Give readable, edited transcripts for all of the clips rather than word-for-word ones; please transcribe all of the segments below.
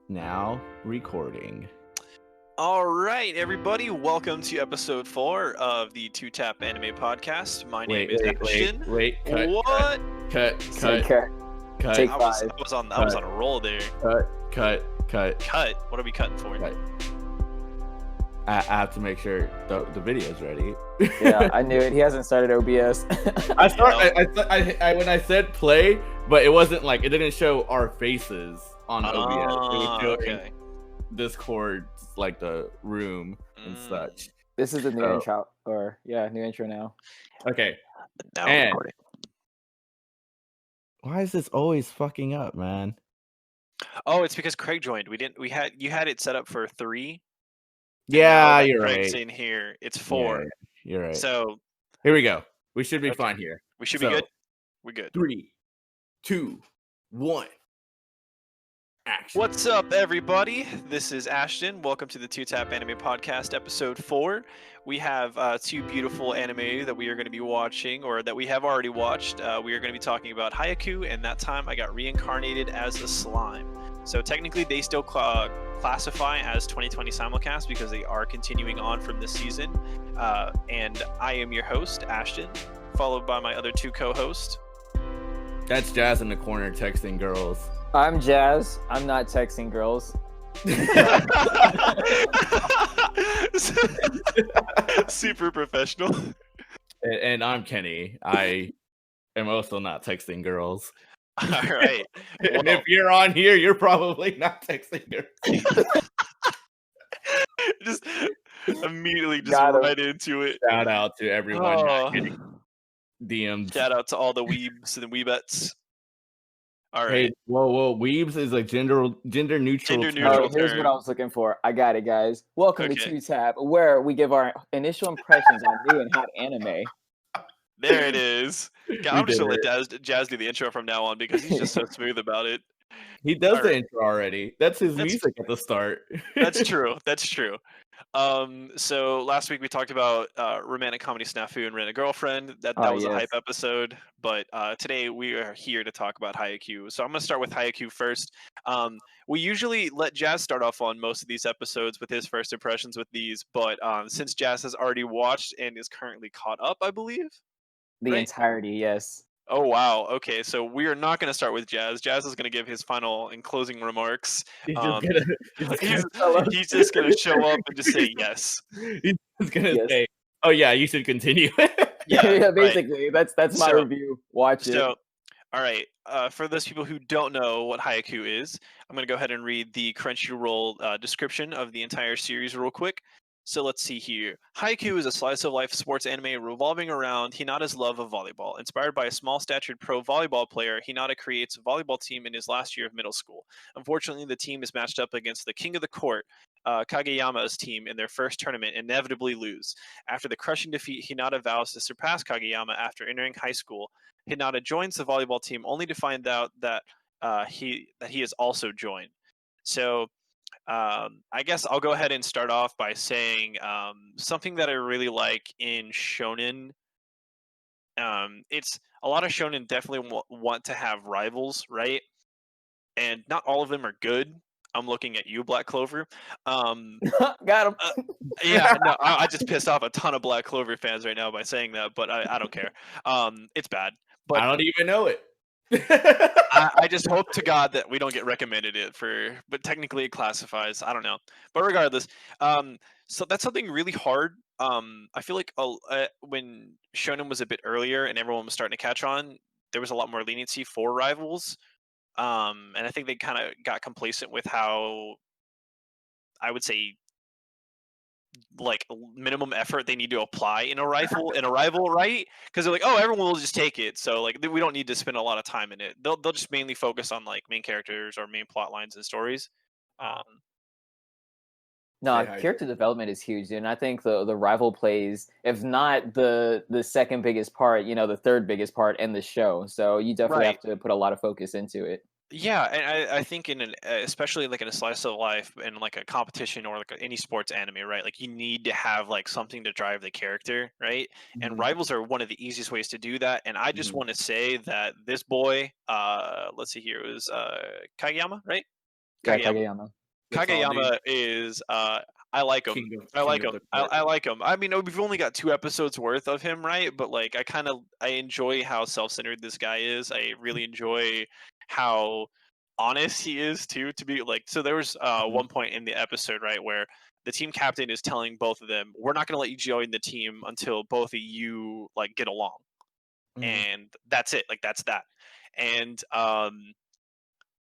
Now recording. All right, everybody, welcome to episode 4 of the Two Tap Anime Podcast. My name is Ashten. Cut. What? Cut. Take I 5. was on a roll there. Cut. What are we cutting for? Cut. I have to make sure the video's ready. Yeah, I knew it. He hasn't started OBS. I when I said play, but it wasn't like it didn't show our faces on OBS. It was showing Okay. Discord, like the room and such. This is the new intro, new intro now. Okay. Now And- recording. Why is this always fucking up, man? Oh, it's because Craig joined. You had it set up for 3. Yeah, and you're Craig's right. in here. It's 4. Yeah, you're right. So Here we go. We should be Okay. fine here. we should be good. We're good. 3, 2, 1. Action. What's up, everybody? This is Ashton. Welcome to the Two Tap Anime Podcast, episode 4. We have 2 beautiful anime that we are going to be watching, or that we have already watched. We are going to be talking about Haikyu, and that time I got reincarnated as a slime. So technically, they still classify as 2020 simulcast because they are continuing on from this season. And I am your host, Ashton, followed by my other 2 co-hosts. That's Jazz in the corner texting girls. I'm Jazz. I'm not texting girls. Super professional. And I'm Kenny. I am also not texting girls. All right. And if you're on here, you're probably not texting girls. Just immediately Got him. right into it. Shout out to everyone not getting DMs. Shout out to all the weebs and weebettes. All right. Hey, whoa. Weebs is a gender neutral term. Oh, here's what I was looking for. I got it, guys. Welcome to Okay. Two Tap, where we give our initial impressions on new and hot anime. There it is. God, I'm just did going to let Jazz do the intro from now on because he's just so smooth about it. He does All the right. intro already. That's his That's- music at the start. That's true. That's true. So last week we talked about romantic comedy SNAFU and Rent a Girlfriend. That was a yes. hype episode. But today we are here to talk about Haikyu. So I'm going to start with Haikyu first. We usually let Jazz start off on most of these episodes with his first impressions with these. But since Jazz has already watched and is currently caught up, I believe. The Right. entirety, yes. Oh, wow. Okay, so we are not going to start with Jazz. Jazz is going to give his final and closing remarks. He's Um, just He's just going to show up and just say yes. gonna Yes. say, "Oh yeah, you should continue." Yeah, right. basically. That's my So- review. Watch it. So, all right. For those people who don't know what Haikyu is, I'm going to go ahead and read the Crunchyroll description of the entire series real quick. So let's see here. Haikyu is a slice of life sports anime revolving around Hinata's love of volleyball. Inspired by a small-statured pro volleyball player, Hinata creates a volleyball team in his last year of middle school. Unfortunately, the team is matched up against the king of the court, Kageyama's team, in their first tournament, and inevitably lose. After the crushing defeat, Hinata vows to surpass Kageyama after entering high school. Hinata joins the volleyball team only to find out that he is also joined. So I guess I'll go ahead and start off by saying something that I really like in shonen. It's a lot of shonen definitely want to have rivals, right? And not all of them are good. I'm looking at you, Black Clover. Got him. Yeah, no, I just pissed off a ton of Black Clover fans right now by saying that, but I don't care. It's bad. But I don't even know it. I just hope to God that we don't get recommended it but technically it classifies. I don't know, but regardless, so that's something really hard. I feel like when Shonen was a bit earlier and everyone was starting to catch on, there was a lot more leniency for rivals, and I think they kind of got complacent with how, I would say, like minimum effort they need to apply in a rival, right? Because they're like, oh, everyone will just take it, so like we don't need to spend a lot of time in it. They'll just mainly focus on like main characters or main plot lines and stories. No, Say hi, character development is huge, and I think the rival plays, if not the second biggest part, the third biggest part in the show. So you definitely have to put a lot of focus into it. Yeah, and I think in especially like in a slice of life and like a competition or like any sports anime, right? Like you need to have like something to drive the character, right? And Mhm. rivals are one of the easiest ways to do that. And I just Mhm. want to say that this boy, let's see here, it was Kageyama, right? Yeah, Kageyama. Kageyama. Kageyama is I like him. I like him. I like him. I mean, we've only got 2 episodes worth of him, right? But like, I enjoy how self-centered this guy is. I really enjoy how honest he is too. To be like, so there was one point in the episode, right, where the team captain is telling both of them, "We're not going to let you join the team until both of you like get along," and that's it. Like that's that. And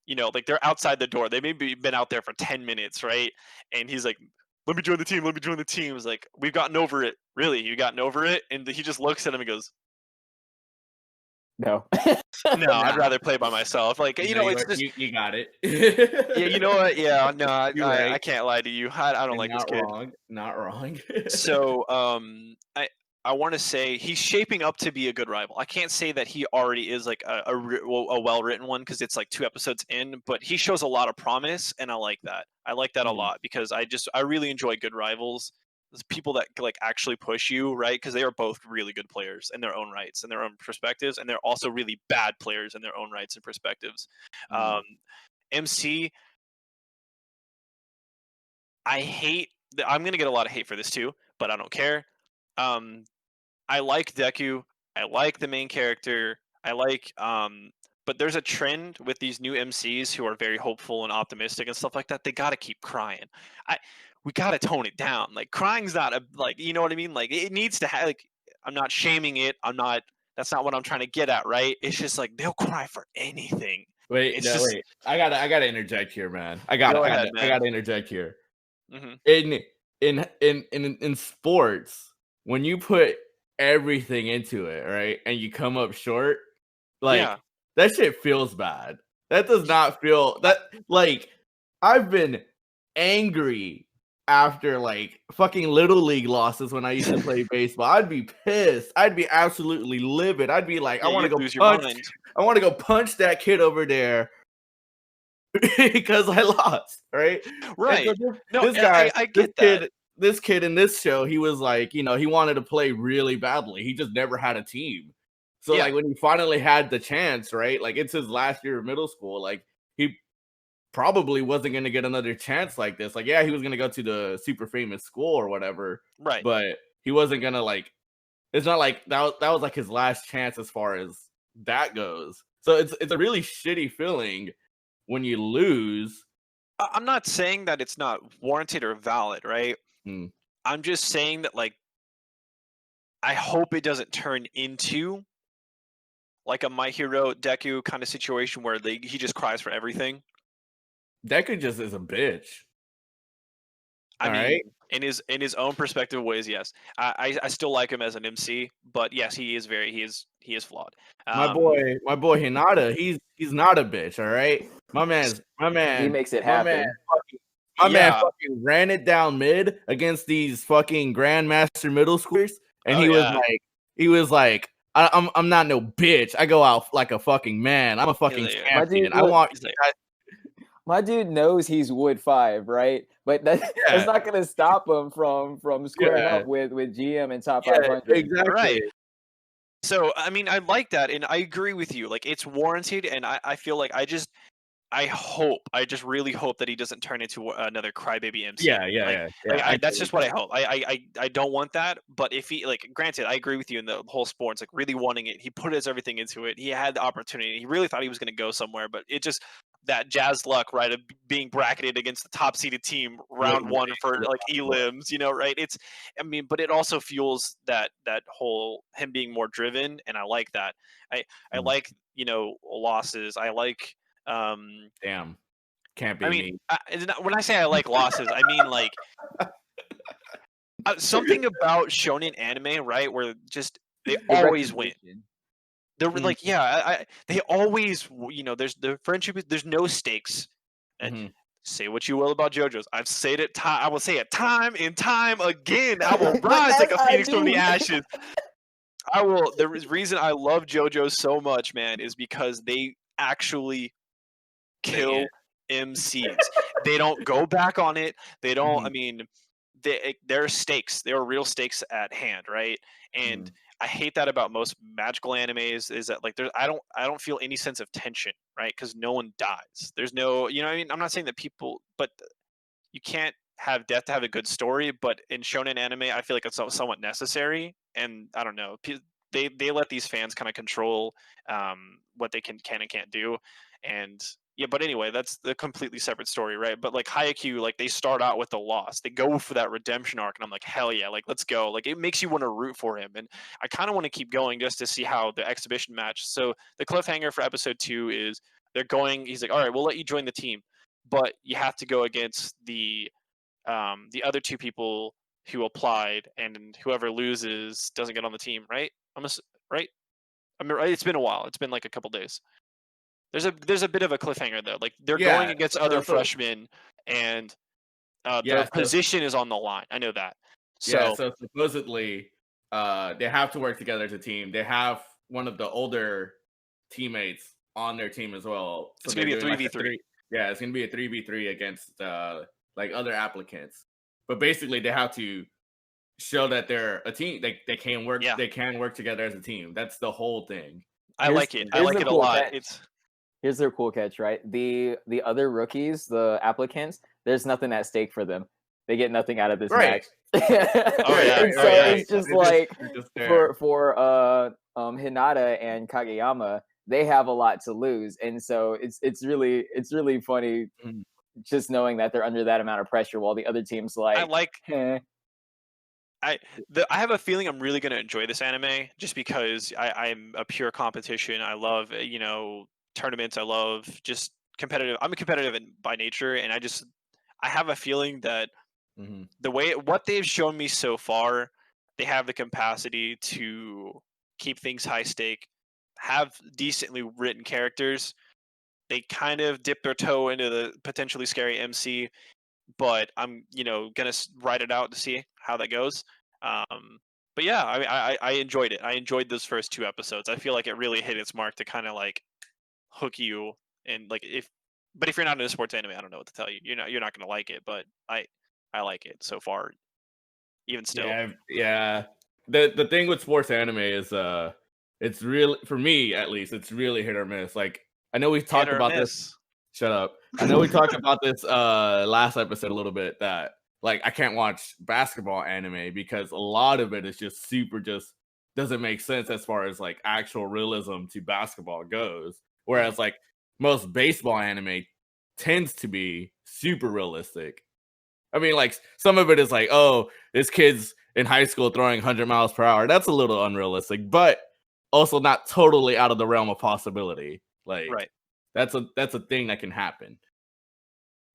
you know, like they're outside the door. They maybe been out there for 10 minutes, right? And he's like, "Let me join the team. Let me join the team." He's like, "We've gotten over it. Really? You gotten over it?" And he just looks at him and goes, No. "No, I'd rather play by myself." Like, you know, it's just you got it. yeah, you know what? Yeah, no, right. I can't lie to you. I don't like this kid. Not wrong. So, I want to say he's shaping up to be a good rival. I can't say that he already is like a well-written one because it's like 2 episodes in, but he shows a lot of promise, and I like that. I like that a lot because I really enjoy good rivals. There's people that like actually push you, right? Because they are both really good players in their own rights and their own perspectives, and they're also really bad players in their own rights and perspectives. MC, I'm gonna get a lot of hate for this too, but I don't care. I like Deku. I like the main character. I like but there's a trend with these new MCs who are very hopeful and optimistic and stuff like that. They gotta keep crying. We gotta tone it down. Like crying's not like, you know what I mean? Like it needs to have like, I'm not shaming it. That's not what I'm trying to get at, right? It's just like they'll cry for anything. Wait. I gotta interject here, man. I gotta interject here. In sports, when you put everything into it, right, and you come up short, like that shit feels bad. That does not feel that like I've been angry after like fucking little league losses when I used to play baseball. I'd be pissed. I'd be absolutely livid. I'd be like, I want to go punch that kid over there because I lost, right? Right. So this guy, I get that. This kid in this show, he was like, you know, he wanted to play really badly. He just never had a team. So like when he finally had the chance, right? Like it's his last year of middle school. Like he probably wasn't going to get another chance like this. Like, yeah, he was going to go to the super famous school or whatever. Right. But he wasn't going to like, it's not like that was like his last chance as far as that goes. So it's a really shitty feeling when you lose. I'm not saying that it's not warranted or valid, right? I'm just saying that like I hope it doesn't turn into like a My Hero Deku kind of situation where he just cries for everything. Deku just is a bitch. I mean, in his own perspective ways, yes. I still like him as an MC, but yes, he is flawed. My boy Hinata, he's not a bitch, all right? My man. He makes it happen. My man fucking ran it down mid against these fucking grandmaster middle schoolers, and he was like, I'm not no bitch. I go out like a fucking man. I'm a fucking champion. My dude knows he's Wood 5, right? But that's not gonna stop him from squaring up with GM and top 500. Exactly. Right. So I mean, I like that, and I agree with you. Like it's warranted, and I feel like I just really hope that he doesn't turn into another crybaby MC. That's just what I hope. I don't want that, but if he like, granted, I agree with you in the whole sports, like really wanting it. He put his everything into it. He had the opportunity. He really thought he was going to go somewhere, but it just that jazz luck, right, of being bracketed against the top seeded team round one for like elims, you know, right? But it also fuels that whole him being more driven, and I like that. I like, you know, losses. I like. Damn, can't be me. When I say I like losses, I mean like something about shonen anime, right? Where just they always win. They're like, they always, you know, there's the friendship. There's no stakes. And say what you will about JoJo's. I've said it. I will say it time and time again. I will rise like a phoenix from the ashes. The reason I love JoJo so much, man, is because they actually kill MCs. They don't go back on it. They don't. I mean, there are stakes. There are real stakes at hand, right? And I hate that about most magical animes is that like I don't feel any sense of tension, right? Because no one dies. There's no, you know what I mean? I'm not saying that people, but you can't have death to have a good story. But in shonen anime, I feel like it's somewhat necessary. And I don't know, they let these fans kind of control what they can and can't do. And yeah, but anyway, that's the completely separate story, right? But like Haikyu, like they start out with a loss, they go for that redemption arc, and I'm like, hell yeah, like let's go. Like it makes you want to root for him, and I kind of want to keep going just to see how the exhibition match. So the cliffhanger for episode 2 is they're going. He's like, all right, we'll let you join the team, but you have to go against the other 2 people who applied, and whoever loses doesn't get on the team, right? Right. I mean, it's been a while. It's been like a couple days. There's a bit of a cliffhanger though. Like they're going against other freshmen, and their position is on the line. I know that. So supposedly, they have to work together as a team. They have one of the older teammates on their team as well. So it's gonna be a 3v3. Yeah, it's gonna be a 3v3 against like other applicants. But basically, they have to show that they're a team. They can work. Yeah. They can work together as a team. That's the whole thing. I like it. I like it a lot. Here's their cool catch, right? The other rookies, the applicants, there's nothing at stake for them. They get nothing out of this match. It's just like for Hinata and Kageyama, they have a lot to lose, and so it's really funny just knowing that they're under that amount of pressure while the other team's like. I have a feeling I'm really going to enjoy this anime just because I'm a pure competition. I love tournaments. I love just competitive. I'm a competitive by nature, and I have a feeling that what they've shown me so far, they have the capacity to keep things high stake, have decently written characters. They kind of dip their toe into the potentially scary MC, but I'm gonna ride it out to see how that goes. But yeah, I mean, I enjoyed it. I enjoyed those first 2 episodes. I feel like it really hit its mark to kind of like hook you, and like if you're not into sports anime, I don't know what to tell you. You're not gonna like it, but I like it so far, even still. Yeah. The thing with sports anime is it's really, for me at least, it's really hit or miss. Like I know we talked about this. Shut up. I know we talked about this last episode a little bit, that like I can't watch basketball anime because a lot of it is just doesn't make sense as far as like actual realism to basketball goes. Whereas like most baseball anime tends to be super realistic. I mean, like some of it is like, oh, this kid's in high school throwing 100 miles per hour. That's a little unrealistic, but also not totally out of the realm of possibility. Like, right. That's a thing that can happen.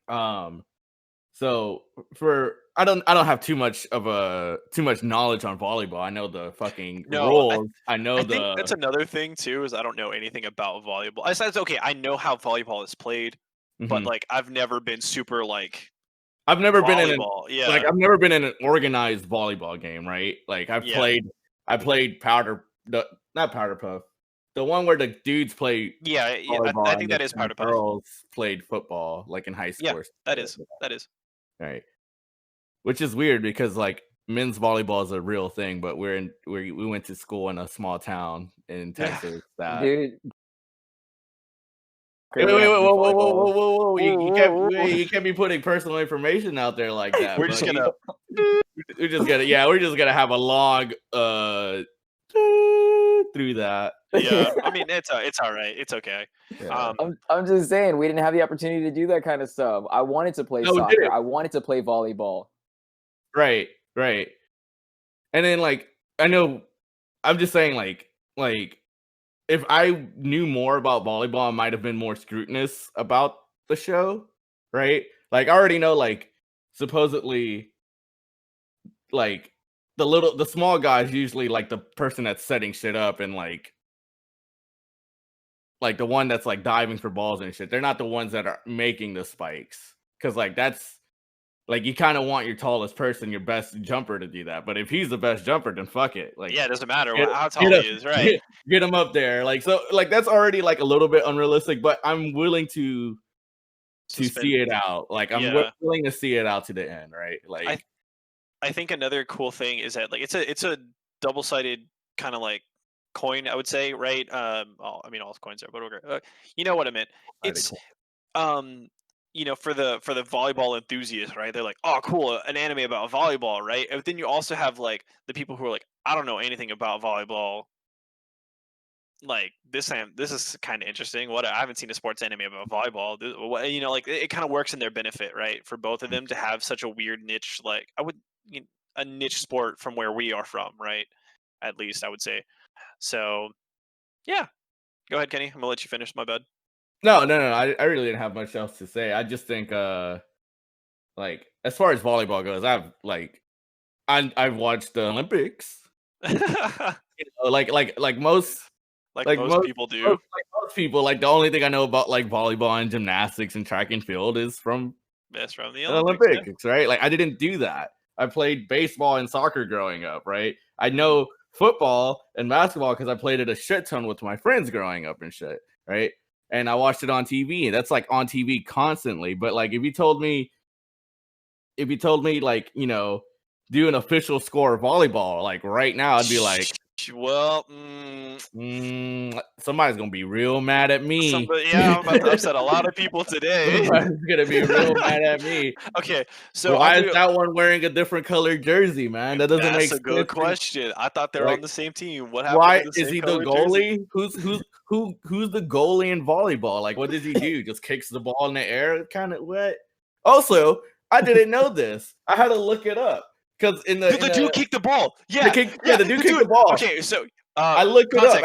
So I don't have too much knowledge on volleyball. I know the fucking rules. I think that's another thing too, is I don't know anything about volleyball. I know how volleyball is played, but like I've never been super like I've never been in an organized volleyball game, right? Like I played not powder puff. The one where the dudes play. Yeah, I think that is powder puff. Girls played football like in high school. Yeah, that is. Right. Which is weird because like men's volleyball is a real thing, but we went to school in a small town in Texas. Dude. Whoa. You can't be putting personal information out there like that. We're just gonna have a log through that. Yeah, I mean it's all right. It's okay. Yeah. I'm just saying we didn't have the opportunity to do that kind of stuff. I wanted to play soccer. I wanted to play volleyball. Right. And then like I know, I'm just saying like if I knew more about volleyball, I might have been more scrutinous about the show, right? Like I already know like supposedly like the small guy is usually like the person that's setting shit up, and like the one that's like diving for balls and shit. They're not the ones that are making the spikes, because like that's like you kind of want your tallest person, your best jumper to do that. But if he's the best jumper, then fuck it. Like it doesn't matter how tall he is, right? Get him up there. Like so, like that's already like a little bit unrealistic. But I'm willing to see it out. Like I'm willing to see it out to the end, right? Like I think another cool thing is that like it's a double-sided kind of like coin, I would say, right? I mean all coins are, but okay. You know what I meant. It's for the volleyball enthusiasts, right? They're like, oh, cool, an anime about volleyball, right? And then you also have like the people who are like, I don't know anything about volleyball. Like this is kind of interesting. What, I haven't seen a sports anime about volleyball. Like it kind of works in their benefit, right? For both of them to have such a weird niche, like a niche sport from where we are from, right? At least I would say. So yeah, go ahead, Kenny. I'm gonna let you finish. My bad. No. I really didn't have much else to say. I just think, like as far as volleyball goes, I've watched the Olympics. Like most people do. Most people, like the only thing I know about like volleyball and gymnastics and track and field is from the Olympics, right? Like I didn't do that. I played baseball and soccer growing up, right? I know football and basketball because I played it a shit ton with my friends growing up and shit, right? And I watched it on TV, and that's like on TV constantly. But like if you told me like, do an official score of volleyball like right now, I'd be like, well, somebody's gonna be real mad at me. I'm about to upset a lot of people today. Somebody's gonna be real mad at me. Okay, so why is that one wearing a different colored jersey, man? That doesn't make sense. That's a good question. I thought they were on the same team. What happened? Why is he the goalie? Who's the goalie in volleyball? Like, what does he do? Just kicks the ball in the air? Kind of what? Also, I didn't know this. I had to look it up. Because the dude kicked the ball. Yeah, the dude kicked the ball. Okay, so I looked it up.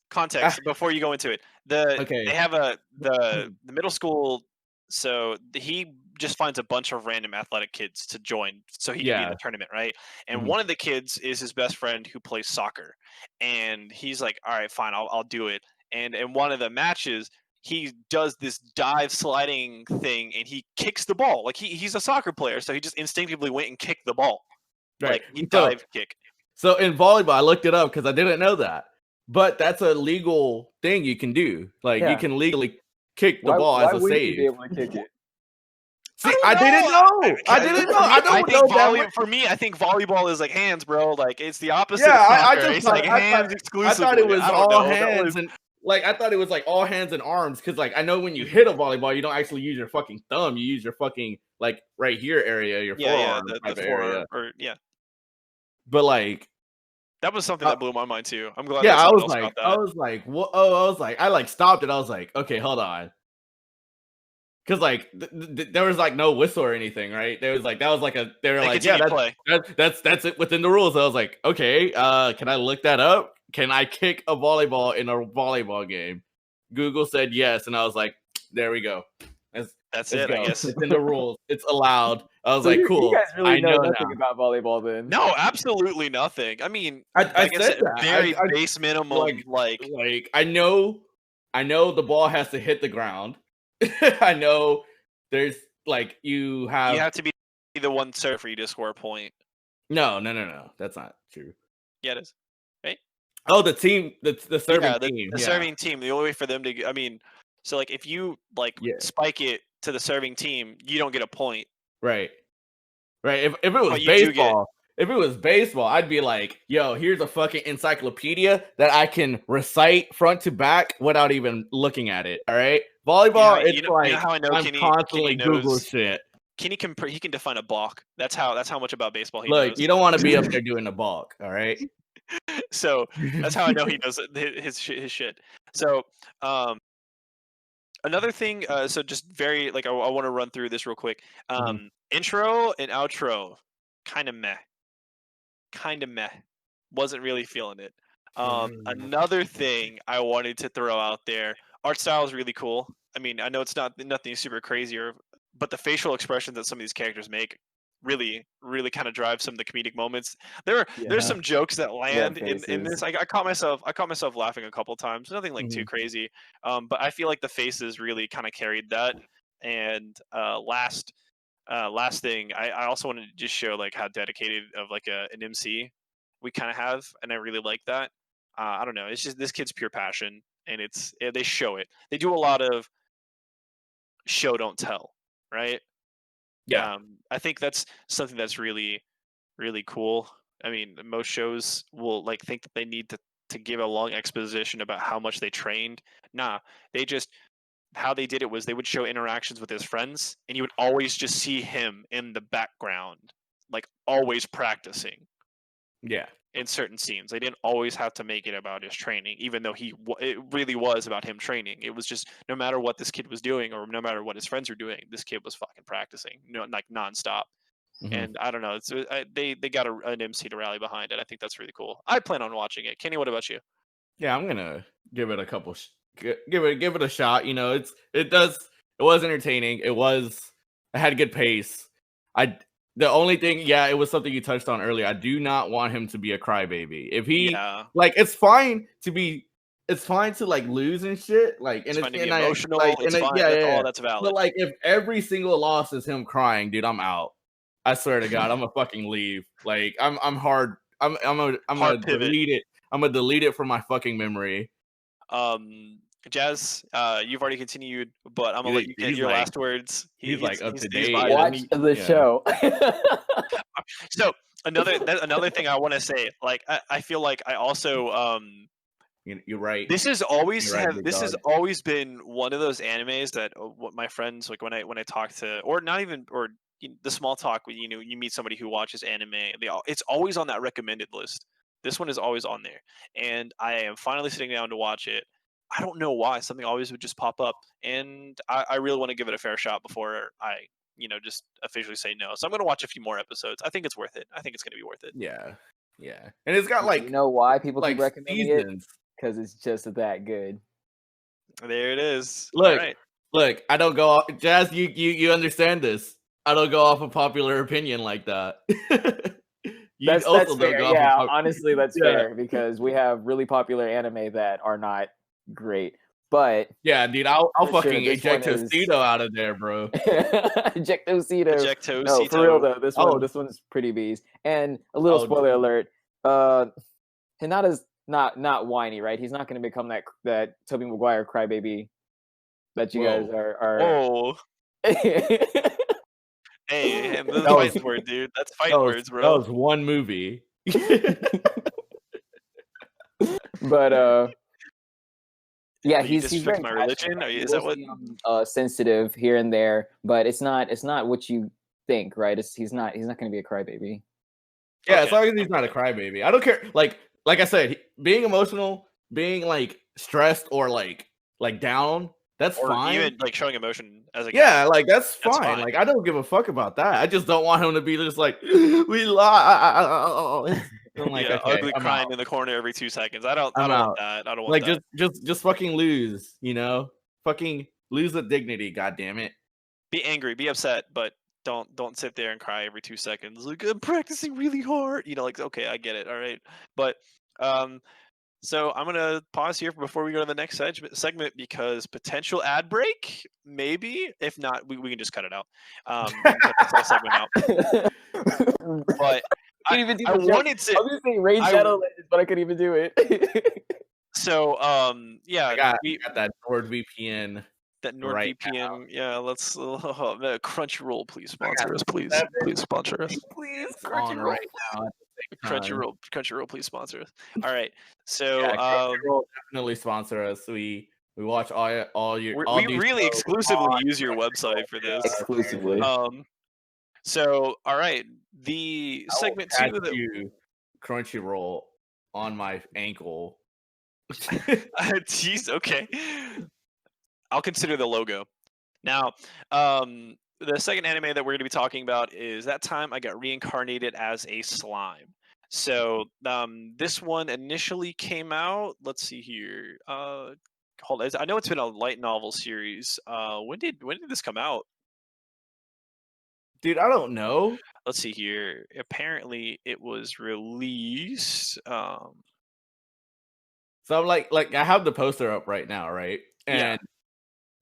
Context before you go into it. They have the middle school. So he just finds a bunch of random athletic kids to join, so he can be in the tournament, right? And one of the kids is his best friend who plays soccer, and he's like, "All right, fine, I'll do it." And in one of the matches, he does this dive sliding thing and he kicks the ball. Like he's a soccer player, so he just instinctively went and kicked the ball. Right. Like he dive kick. So in volleyball, I looked it up because I didn't know that. But that's a legal thing you can do. Like you can legally kick the ball as a save. You be able to kick it? See, I didn't know. I don't know. For me, I think volleyball is like hands, bro. Like it's the opposite. Yeah, of it's like hands exclusively. I thought it was all hands and like I thought it was like all hands and arms because like I know when you hit a volleyball, you don't actually use your fucking thumb. You use your fucking like right here area, your forearm, the forearm, or But like that was something that blew my mind too. I'm glad. Yeah, I was like, what? Oh, I like stopped it. I was like, okay, hold on. Because like there was like no whistle or anything, right? There was like they were like, yeah, that's it within the rules. So I was like, okay, can I look that up? Can I kick a volleyball in a volleyball game? Google said yes, and I was like, there we go. That's it. I guess it's in the rules. It's allowed. I was like, cool. You guys really know nothing about volleyball, then? No, absolutely nothing. I mean, I said that. Very base minimum. Like I know the ball has to hit the ground. I know there's like you have to be the one serve for you to score a point. No. That's not true. Yeah, it is. Right? Oh, the team, the serving team. The serving team. The only way for them to, I mean, so like if you spike it to the serving team, you don't get a point. Right. If it was baseball, I'd be like, yo, here's a fucking encyclopedia that I can recite front to back without even looking at it. All right. Volleyball, how I know I'm Kenny, constantly Kenny Google shit. Kenny can define a balk. That's how much about baseball he knows. Look, you don't want to be up there doing a balk, all right? So that's how I know he knows his shit. So another thing, so just very I want to run through this real quick. Intro and outro, kind of meh. Wasn't really feeling it. Another thing I wanted to throw out there, art style is really cool. I mean, I know it's nothing super crazy, but the facial expressions that some of these characters make really, really kind of drive some of the comedic moments. There's some jokes that land in this. I caught myself laughing a couple times. Nothing like too crazy, but I feel like the faces really kind of carried that. And last thing, I also wanted to just show like how dedicated of like an MC we kind of have, and I really like that. I don't know, it's just this kid's pure passion, and they show it. They do a lot of show don't tell, right? Yeah. I think that's something that's really really cool. I mean, most shows will like think that they need to give a long exposition about how much they trained. Nah, they just how they did it was they would show interactions with his friends, and you would always just see him in the background, like always practicing. Yeah. In certain scenes, they didn't always have to make it about his training, even though it really was about him training. It was just no matter what this kid was doing or no matter what his friends were doing, this kid was fucking practicing, like nonstop. Mm-hmm. And I don't know, they got an MC to rally behind it. I think that's really cool. I plan on watching it. Kenny, what about you? Yeah, I'm gonna give it a couple. Give it a shot. You know, it was entertaining. It had good pace. The only thing, it was something you touched on earlier. I do not want him to be a crybaby. If he it's fine to like lose and shit. Like, and it's fine to be emotional. It's fine. That's valid. But like, if every single loss is him crying, dude, I'm out. I swear to God, I'm gonna fucking leave. Like, I'm hard. I'm gonna delete it. I'm gonna delete it from my fucking memory. Jazz, you've already continued, but I'm gonna let you get your last words. He's like up to date. Watch the show. So another thing I want to say, like I feel like I also you're right. This has always has always been one of those animes that what my friends like when I talk to the small talk when you meet somebody who watches anime, it's always on that recommended list. This one is always on there, and I am finally sitting down to watch it. I don't know why. Something always would just pop up, and I really want to give it a fair shot before I, just officially say no. So I'm going to watch a few more episodes. I think it's worth it. I think it's going to be worth it. Yeah. And it's got like... You know why people keep recommending it? Because it's just that good. There it is. Look, I don't go off... Jazz, you understand this. I don't go off a popular opinion like that. That's fair. Yeah, honestly, that's fair because we have really popular anime that are not great. But yeah, dude, I'll fucking eject Tocito out of there, bro. Eject Tocito. No, for real though, this one's pretty bees. And a little spoiler alert: Hinata's not whiny, right? He's not going to become that Tobey Maguire crybaby that you guys are. Oh. Hey, that's fight word, dude. That's fight words, bro. That was one movie. But he's very my religion. Is that what? Sensitive here and there, but it's not what you think, right? He's not going to be a crybaby. Yeah, as long as he's not a crybaby, I don't care. Like I said, being emotional, being like stressed or like down. That's fine. Even like showing emotion as a guy. Yeah, like that's fine. Like I don't give a fuck about that. I just don't want him to be just like we lost. I'm like, ugly crying in the corner every 2 seconds. I don't want that. I don't want that. Just fucking lose. Fucking lose the dignity. God damn it. Be angry. Be upset, but don't sit there and cry every 2 seconds. Like I'm practicing really hard. Okay, I get it. All right, but So I'm gonna pause here before we go to the next segment because potential ad break, maybe. If not, we can just cut it out. We can cut this whole segment out. But I wanted to. I was saying Raid Shadow Legends, but I couldn't even do it. So I got that NordVPN. That NordVPN, let's Crunchyroll, please sponsor us, please sponsor us, please Crunchyroll right now. Crunchyroll, please sponsor us. All right, so Crunchyroll definitely sponsor us. We watch all your. We really exclusively use your website for this. Exclusively. So all right, the segment 2 of the Crunchyroll on my ankle. Jeez, okay. I'll consider the logo. Now, the second anime that we're going to be talking about is That Time I Got Reincarnated as a Slime. So this one initially came out. Let's see here. Hold on. I know it's been a light novel series. When did this come out? Dude, I don't know. Let's see here. Apparently, it was released. So I'm like I have the poster up right now, right? And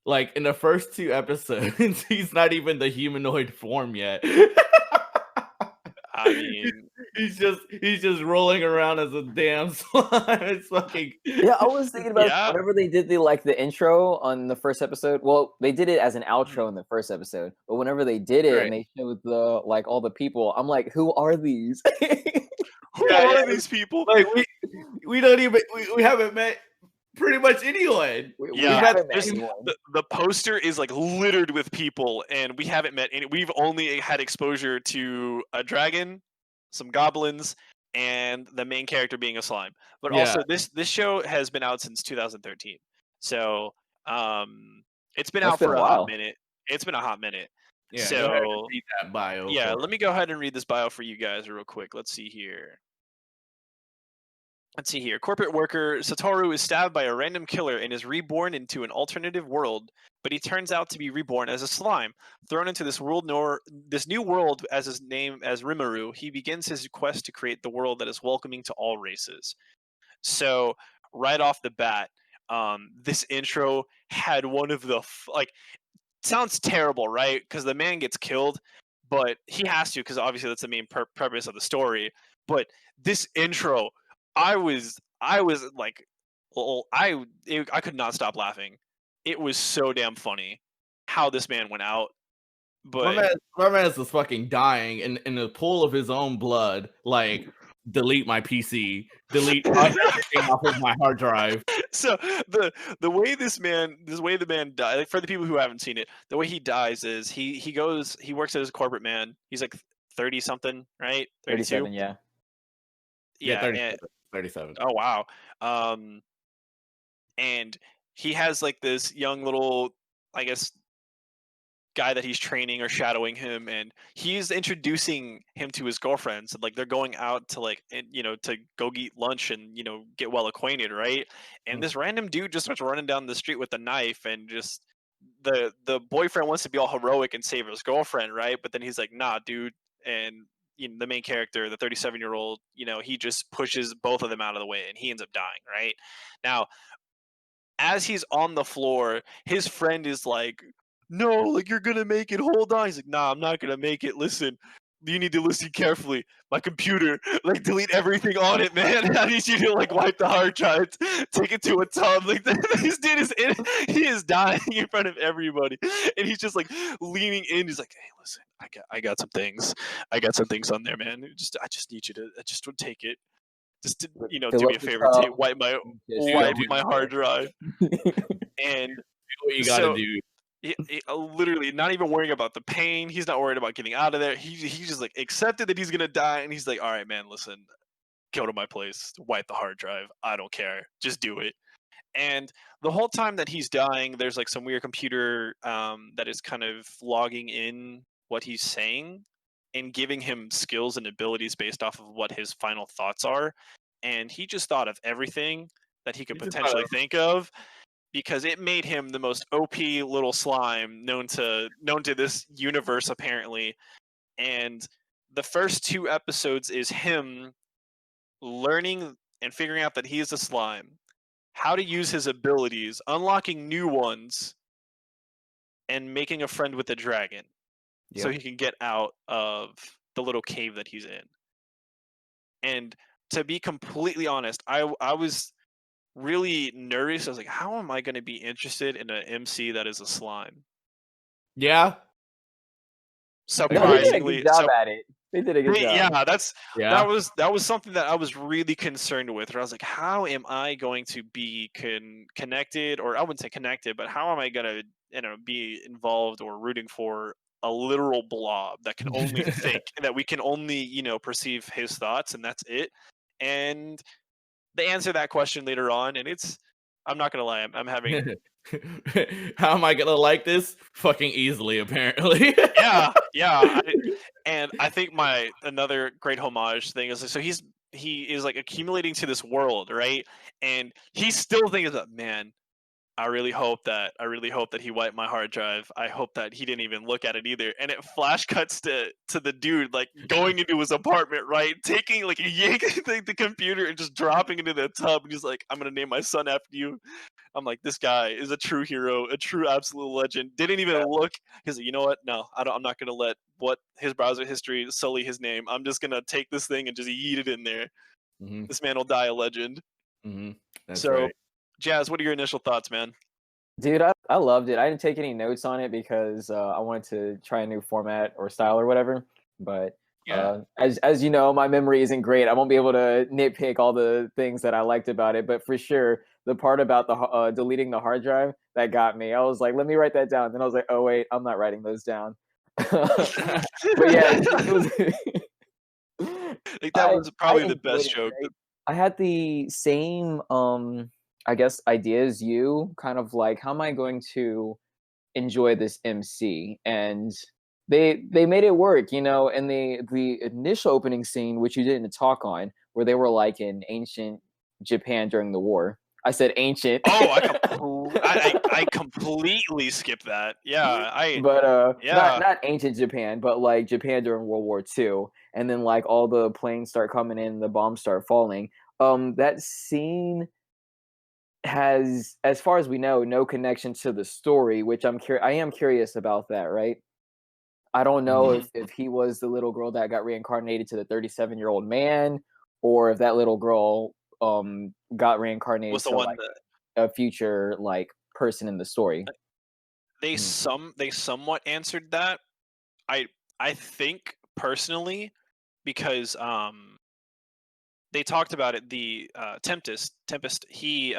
like in the first 2 episodes, he's not even the humanoid form yet. I mean, he's just rolling around as a damn slime. It's fucking yeah. I was thinking about whenever they did the intro on the first episode. Well, they did it as an outro in the first episode, but whenever they did it and they showed the all the people, I'm like, who are these? Who are these people? Like we don't even we haven't met pretty much anyone. We haven't met anyone. The poster is like littered with people, and we haven't met any. We've only had exposure to a dragon, some goblins, and the main character being a slime. But also, this show has been out since 2013, so it's been out for a hot minute. It's been a hot minute. Yeah, so go ahead and read that bio. Yeah, let me go ahead and read this bio for you guys real quick. Let's see here. Corporate worker Satoru is stabbed by a random killer and is reborn into an alternative world, but he turns out to be reborn as a slime. Thrown into this new world as his name as Rimuru, he begins his quest to create the world that is welcoming to all races. So, right off the bat, this intro had one of the sounds terrible, right? Because the man gets killed, but he has to, because obviously that's the main purpose of the story. But this intro, I was like, I could not stop laughing. It was so damn funny how this man went out. But my man is just fucking dying in the pool of his own blood. Like, delete my PC, delete everything off of my hard drive. So the way the man died, like, for the people who haven't seen it, the way he dies is he works as a corporate man. He's like 30 something, right? 37, yeah. Yeah, 37. Oh wow. And he has like this young little, I guess, guy that he's training or shadowing him, and he's introducing him to his girlfriends. So, like, they're going out to to go eat lunch and get well acquainted, right? And this random dude just starts running down the street with a knife, and just the boyfriend wants to be all heroic and save his girlfriend, right? But then he's like, nah, dude. And the main character, the 37-year-old, he just pushes both of them out of the way, and he ends up dying, right? Now, as he's on the floor, his friend is like, no, like, you're gonna make it, hold on. He's like, nah, I'm not gonna make it. Listen, you need to listen carefully. My computer, like, delete everything on it, man. I need you to, like, wipe the hard drive, take it to a tub. Like, this dude he is dying in front of everybody, and he's just like leaning in. He's like, hey, listen, I got some things. I got some things on there, man. I just need you to just take it. Just to, do me a favor, wipe my hard drive. And what you gotta do. Literally not even worrying about the pain. He's not worried about getting out of there. He just like accepted that he's gonna die, and he's like, all right, man, listen, go to my place, wipe the hard drive. I don't care. Just do it. And the whole time that he's dying, there's like some weird computer that is kind of logging in what he's saying and giving him skills and abilities based off of what his final thoughts are. And he just thought of everything that he could potentially think of, because it made him the most OP little slime known to this universe, apparently. And the first 2 episodes is him learning and figuring out that he is a slime, how to use his abilities, unlocking new ones, and making a friend with the dragon. Yep. So he can get out of the little cave that he's in. And to be completely honest, I was really nervous. I was like, how am I going to be interested in an MC that is a slime? Yeah. Surprisingly, they did a good job at it. They did a good job. Yeah, that was something that I was really concerned with. Where I was like, how am I going to be connected, or I wouldn't say connected, but how am I going to be involved or rooting for a literal blob that can only think, that we can only perceive his thoughts, and that's it. And they answer that question later on, and I'm not gonna lie, I'm having. How am I gonna like this? Fucking easily, apparently. yeah. And I think another great homage thing is, so he is like accumulating to this world, right? And he's still thinking that, man, I really hope that he wiped my hard drive. I hope that he didn't even look at it either. And it flash cuts to the dude like going into his apartment, right? Taking like yanking the computer and just dropping into the tub, and he's like, I'm gonna name my son after you. I'm like, this guy is a true hero, a true absolute legend. Didn't even look. He's like, you know what? No, I'm not gonna let what his browser history sully his name. I'm just gonna take this thing and just yeet it in there. This man will die a legend. That's right. Jazz, what are your initial thoughts, man? Dude, I loved it. I didn't take any notes on it because I wanted to try a new format or style or whatever. But as you know, my memory isn't great. I won't be able to nitpick all the things that I liked about it. But for sure, the part about the deleting the hard drive, that got me. I was like, let me write that down. Then I was like, oh wait, I'm not writing those down. But yeah, it was. Like that was probably the best joke. Right? I had the same I guess ideas you kind of like, how am I going to enjoy this MC? And they made it work, you know. And the initial opening scene, which you didn't talk on, where they were like in ancient Japan during the war. I said ancient. Oh, I completely skipped that. Yeah, not ancient Japan, but like Japan during World War II, and then like all the planes start coming in, the bombs start falling. That scene has, as far as we know, no connection to the story, which I am curious about that, right? I don't know if he was the little girl that got reincarnated to the 37-year-old man, or if that little girl got reincarnated to like a future like person in the story. They somewhat answered that. I think personally, because they talked about it. The Tempest, he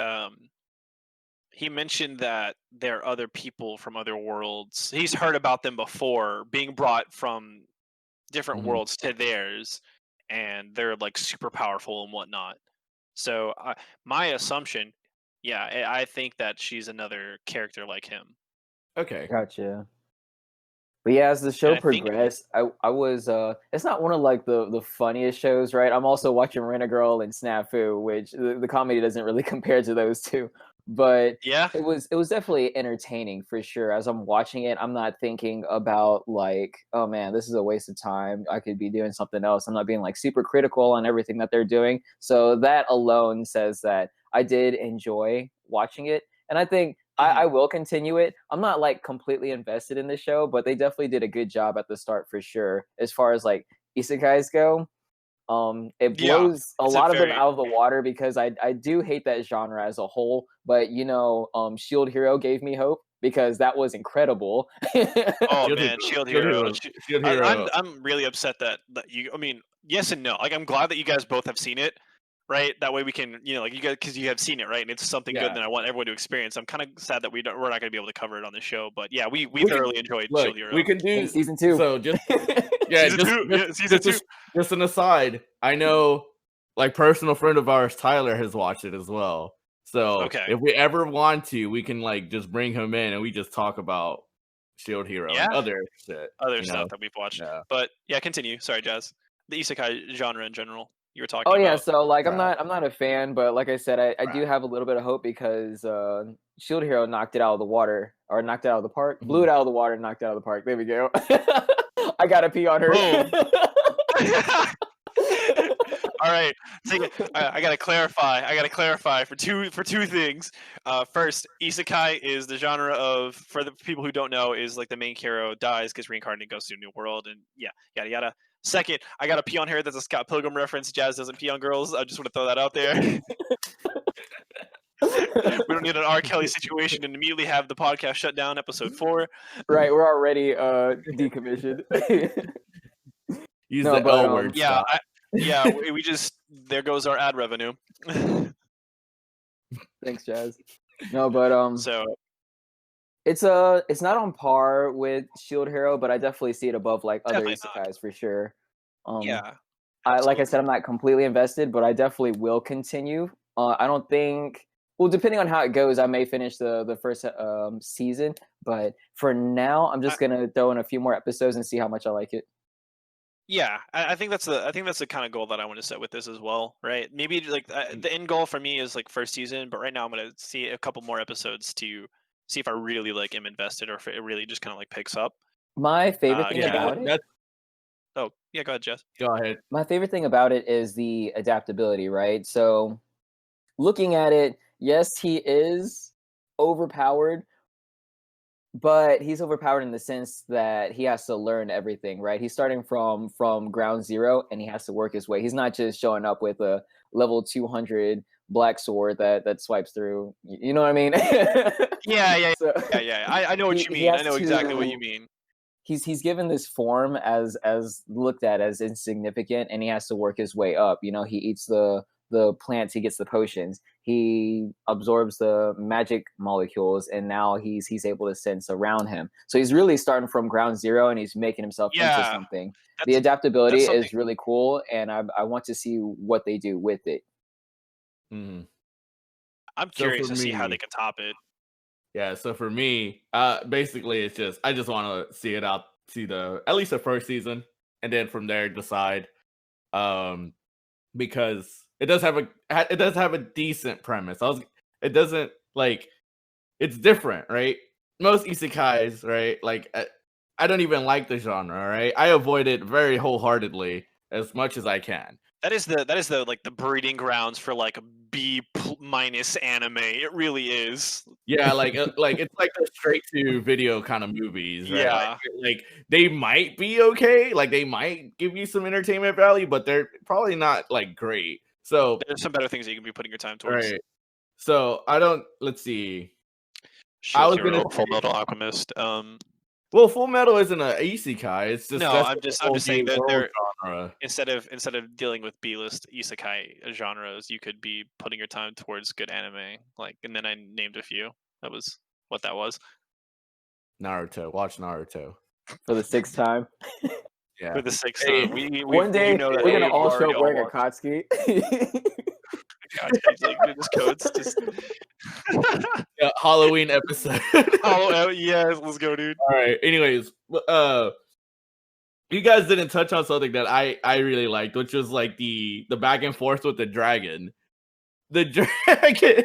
mentioned that there are other people from other worlds. He's heard about them before, being brought from different worlds to theirs, and they're like super powerful and whatnot. So my assumption, I think that she's another character like him. Okay, gotcha. But yeah, as the show progressed, I was it's not one of like the funniest shows, right? I'm also watching Rent-A-Girl and SNAFU, which the comedy doesn't really compare to those two. But yeah, it was definitely entertaining for sure. As I'm watching it, I'm not thinking about like, oh man, this is a waste of time. I could be doing something else. I'm not being like super critical on everything that they're doing. So that alone says that I did enjoy watching it. And I think I will continue it. I'm not like completely invested in the show, but they definitely did a good job at the start for sure. As far as like isekais go, it blows a lot of them out of the water because I do hate that genre as a whole. But you know, Shield Hero gave me hope because that was incredible. Oh man, Shield Hero. I'm really upset that you. I mean, yes and no. Like I'm glad that you guys both have seen it. Right, that way we can, you know, like you guys, because you have seen it, right, and it's something good that I want everyone to experience. I'm kind of sad that we're not going to be able to cover it on the show, but yeah, we thoroughly enjoyed Shield Hero. We can do season 2. So just season 2. Just an aside, I know, like personal friend of ours, Tyler, has watched it as well. So if we ever want to, we can like just bring him in and we just talk about Shield Hero and other shit, stuff that we've watched. But yeah, continue. Sorry, Jazz. The isekai genre in general. You were talking about. Yeah, so like I'm not a fan, but like I said, I do have a little bit of hope because Shield Hero knocked it out of the water, or knocked it out of the park, blew it out of the water, knocked it out of the park. There we go. I gotta pee on her. All right, so I gotta clarify for two things. First, isekai is the genre of, for the people who don't know, is like the main hero dies, gets reincarnated, goes to a new world, and yada yada. Second, I gotta pee on her. That's a Scott Pilgrim reference. Jazz doesn't pee on girls. I just want to throw that out there. We don't need an R. Kelly situation and immediately have the podcast shut down. Episode 4. Right, we're already decommissioned. Use the L word. Yeah, we just, there goes our ad revenue. Thanks, Jazz. No, but so it's not on par with Shield Hero, but I definitely see it above like other isekais for sure. Like I said, I'm not completely invested, but I definitely will continue. I don't think, well, depending on how it goes, I may finish the first season, but for now, I'm just gonna throw in a few more episodes and see how much I like it. Yeah, I think that's the kind of goal that I want to set with this as well, right? Maybe like the end goal for me is like first season, but right now I'm gonna see a couple more episodes to see if I really like am invested or if it really just kind of like picks up. My favorite thing about it. Oh yeah, go ahead, Jess. Go ahead. My favorite thing about it is the adaptability, right? So, looking at it, yes, he is overpowered, but he's overpowered in the sense that he has to learn everything, right? He's starting from ground zero, and he has to work his way. He's not just showing up with a level 200 black sword that swipes through. You know what I mean? Yeah. I know what you mean. I know exactly what you mean. He's given this form as looked at as insignificant, and he has to work his way up. You know, he eats the plants, he gets the potions, he absorbs the magic molecules, and now he's able to sense around him. So he's really starting from ground zero, and he's making himself into something. The adaptability is really cool, and I want to see what they do with it. Mm-hmm. I'm curious to see how they can top it. Yeah, so for me, basically it's just I just want to see it out, see at least the first season, and then from there decide. Because it does have a decent premise. It doesn't like it's different, right? Most isekais, right? Like I don't even like the genre, right? I avoid it very wholeheartely as much as I can. That is the like the breeding grounds for like B- anime. It really is. Yeah, like it's like the straight to video kind of movies, right? Yeah, like they might be okay, like they might give you some entertainment value, but they're probably not like great. So there's some better things that you can be putting your time towards. Right. So let's see. I was gonna Full Metal Alchemist. Well, Full Metal isn't an isekai. It's just I'm just saying that they're instead of dealing with B-list isekai genres, you could be putting your time towards good anime. Like, and then I named a few. That was what that was. Naruto. Watch Naruto for the 6th time. Yeah, for the 6th time. One day we're gonna all show up wearing Akatsuki. Like this code's just Halloween episode. Yes, let's go, dude. All right. Anyways, you guys didn't touch on something that I really liked, which was like the back and forth with the dragon. The dragon.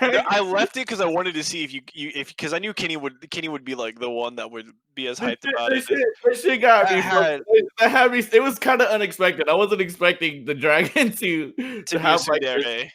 I left it because I wanted to see if because I knew Kenny would be like the one that would be as hyped about it. That shit got me. That had me. It was kind of unexpected. I wasn't expecting the dragon to have like to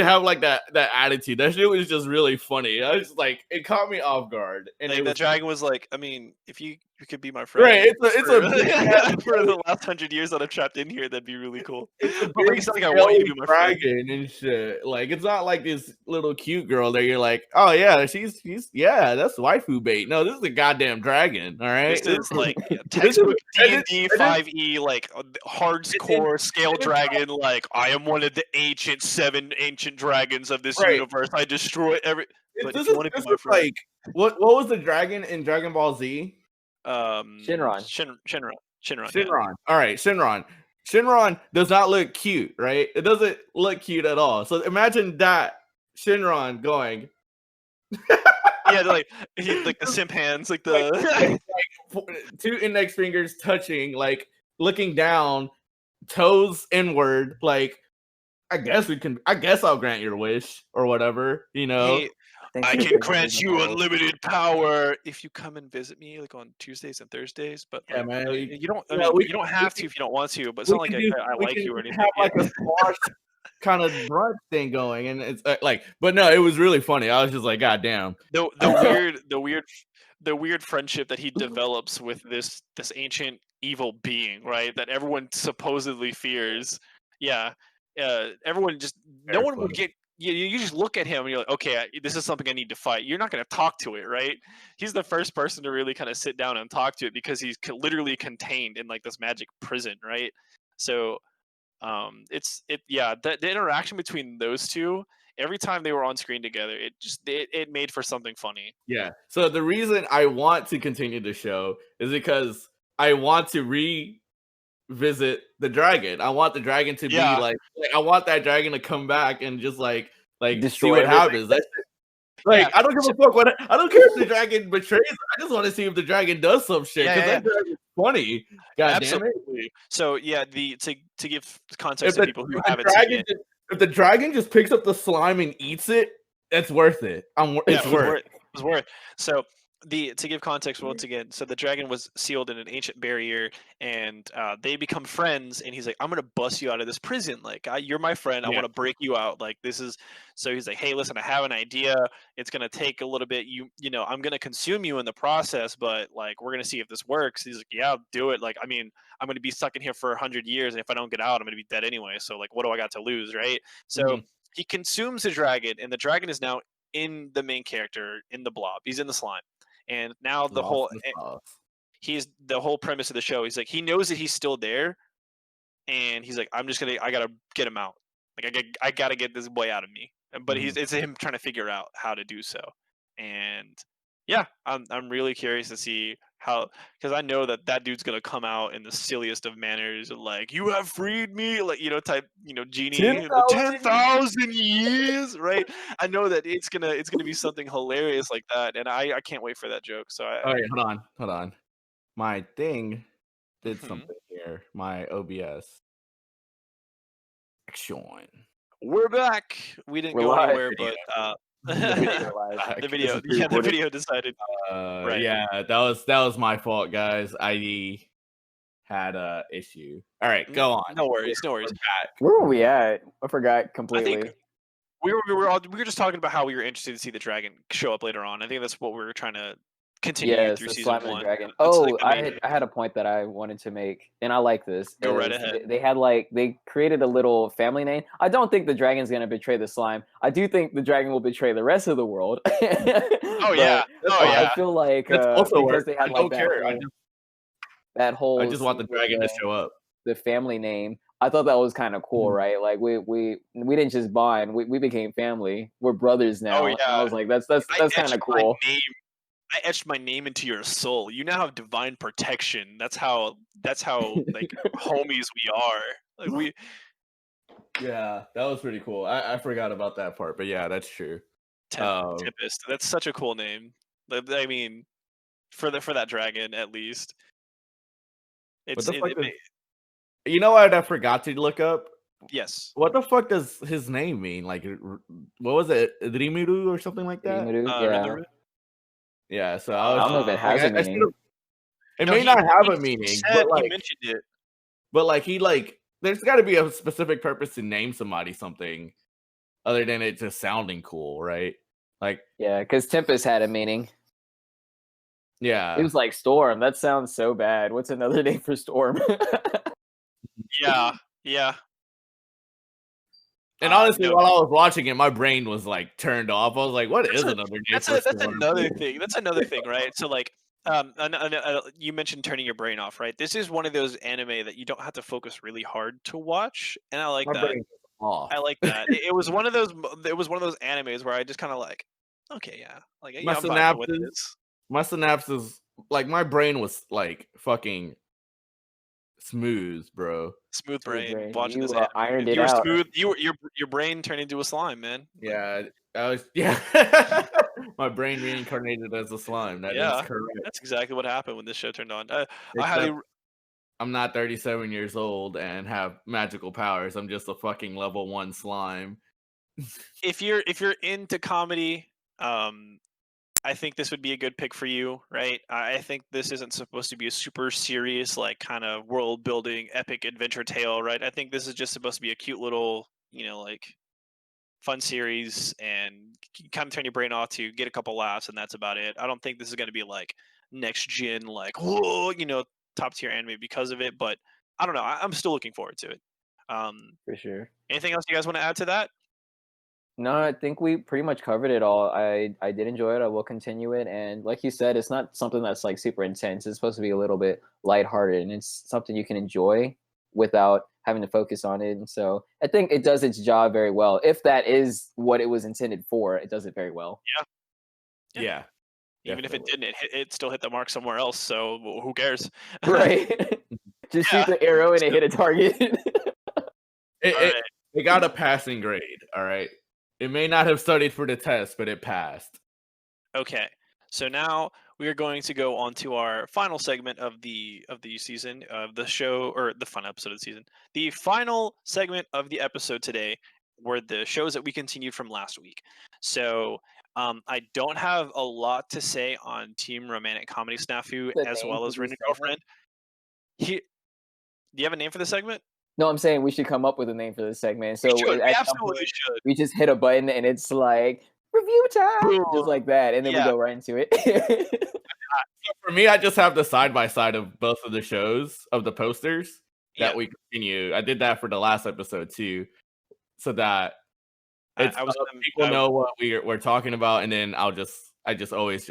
have like that attitude. That shit was just really funny. I was like, it caught me off guard. And like, the dragon was like, I mean, if you could be my friend, right? It's for the last 100 years that I've trapped in here, that'd be really cool. It's like I want you to be my dragon and shit. Like it's not like this little cute girl that you're like, oh yeah, she's that's waifu bait. No, this is a goddamn dragon. All right, this is like textbook D&D 5e like hardcore scale dragon. Like I am one of the seven ancient dragons of this universe. I destroy every. This is like what was the dragon in Dragon Ball Z? Shinron. Yeah. All right, Shinron does not look cute, right? It doesn't look cute at all. So imagine that Shinron going. Like the simp hands, like the two index fingers touching, like looking down, toes inward, like. I guess I'll grant your wish or whatever, you know. Hey, I can grant you unlimited power if you come and visit me like on Tuesdays and Thursdays. But like, man, you don't. I mean, you don't have to if you don't want to. But it's not like I like you or anything. Have like a squash kind of brunch thing going, and it's like, but no, it was really funny. I was just like, God damn. The weird friendship that he develops with this ancient evil being, right? That everyone supposedly fears. Yeah. Everyone just no one would get you just look at him and you're like, okay, this is something I need to fight. You're not going to talk to it, right? He's the first person to really kind of sit down and talk to it because he's literally contained in like this magic prison, right? So the interaction between those two, every time they were on screen together, it made for something funny. Yeah. So the reason I want to continue the show is because I want to visit the dragon. I want the dragon to be like I want that dragon to come back and just like see what happens. That's I don't give a fuck I don't care if the dragon betrays. I just want to see if the dragon does some shit because that dragon's funny. God damn it. So to give context to people who haven't seen it, if the dragon just picks up the slime and eats it, that's worth it. It's worth. So to give context once again, so the dragon was sealed in an ancient barrier, and they become friends. And he's like, "I'm gonna bust you out of this prison. Like, you're my friend. I want to break you out. Like, this is." So he's like, "Hey, listen, I have an idea. It's gonna take a little bit. You know, I'm gonna consume you in the process, but like, we're gonna see if this works." He's like, "Yeah, I'll do it. Like, I mean, I'm gonna be stuck in here for 100 years, and if I don't get out, I'm gonna be dead anyway. So like, what do I got to lose, right?" So he consumes the dragon, and the dragon is now in the main character in the blob. He's in the slime. And now the whole premise of the show, he's like, he knows that he's still there, and he's like, I gotta get him out. Like I gotta get this boy out of me. But it's him trying to figure out how to do so. And yeah, I'm really curious to see how, because I know that dude's gonna come out in the silliest of manners, like, you have freed me, like, type, genie, 10,000 years, right? I know that it's gonna be something hilarious like that, and I can't wait for that joke. So hold on, my thing did something here. My OBS. Action. We're back. We didn't go anywhere, but the video decided. Right. Yeah, that was my fault, guys. I had a issue. All right, go on. No worries. Where were we at? I forgot completely. I think we were just talking about how we were interested to see the dragon show up later on. I think that's what we were trying to continue through season 1. Dragon. Oh, I had a point that I wanted to make, and I like this. Go right ahead. They created a little family name. I don't think the dragon's gonna betray the slime. I do think the dragon will betray the rest of the world. I feel like because they had like that whole. I just want the dragon to show up. The family name. I thought that was kind of cool, right? Like we didn't just bond. We became family. We're brothers now. Oh yeah. I was like, that's kind of cool. I etched my name into your soul. You now have divine protection. That's how like homies we are. Like Yeah, that was pretty cool. I forgot about that part, but yeah, that's true. Tempest. That's such a cool name. I mean, for that dragon at least. You know what I forgot to look up? Yes. What the fuck does his name mean? Like, what was it? Rimuru or something like that? Rimuru, yeah. So I don't know if it has a meaning. It may not have a meaning, but like, he mentioned it. But like there's got to be a specific purpose to name somebody something other than it just sounding cool, right? Like, yeah, because Tempest had a meaning. Yeah, it was like Storm. That sounds so bad. What's another name for Storm? Yeah. And honestly, while I was watching it, my brain was like turned off. I was like, "What is another name?" That's another thing. That's another thing, right? So like, you mentioned turning your brain off, right? This is one of those anime that you don't have to focus really hard to watch, and I like that. I like that. It was one of those. It was one of those animes where I just kind of like, okay, yeah, like my synapses, like my brain was like fucking smooth, bro. Smooth brain. Watching you this anime. Ironed it out. Smooth. Your brain turned into a slime, man. Yeah, my brain reincarnated as a slime. That is correct. That's exactly what happened when this show turned on. I'm not 37 years old and have magical powers. I'm just a fucking level 1 slime. If you're into comedy, I think this would be a good pick for you, right? I think this isn't supposed to be a super serious, like, kind of world building epic adventure tale, right? I think this is just supposed to be a cute little, like, fun series, and kind of turn your brain off to get a couple laughs, and that's about it. I don't think this is going to be like next gen, like, whoa, top tier anime because of it, but I don't know. I'm still looking forward to it. For sure. Anything else you guys want to add to that? No, I think we pretty much covered it all. I did enjoy it. I will continue it. And like you said, it's not something that's like super intense. It's supposed to be a little bit lighthearted, and it's something you can enjoy without having to focus on it. And so I think it does its job very well. If that is what it was intended for, it does it very well. Yeah. Even if it didn't, it still hit the mark somewhere else. So who cares? Right. Just shoot the arrow and it hit a target. It got a passing grade. All right. It may not have studied for the test, but it passed. Okay. So now we are going to go on to our final segment of the season of the show, or the final episode of the season. The final segment of the episode today were the shows that we continued from last week. So I don't have a lot to say on Team Romantic Comedy SNAFU as well as Rent a Girlfriend. Do you have a name for the segment? No, I'm saying we should come up with a name for this segment. So we absolutely should. We just hit a button and it's like review time, just like that, and then we go right into it. For me, I just have the side by side of both of the shows of the posters that we continue. I did that for the last episode too, so that people know what we're talking about, and then I just always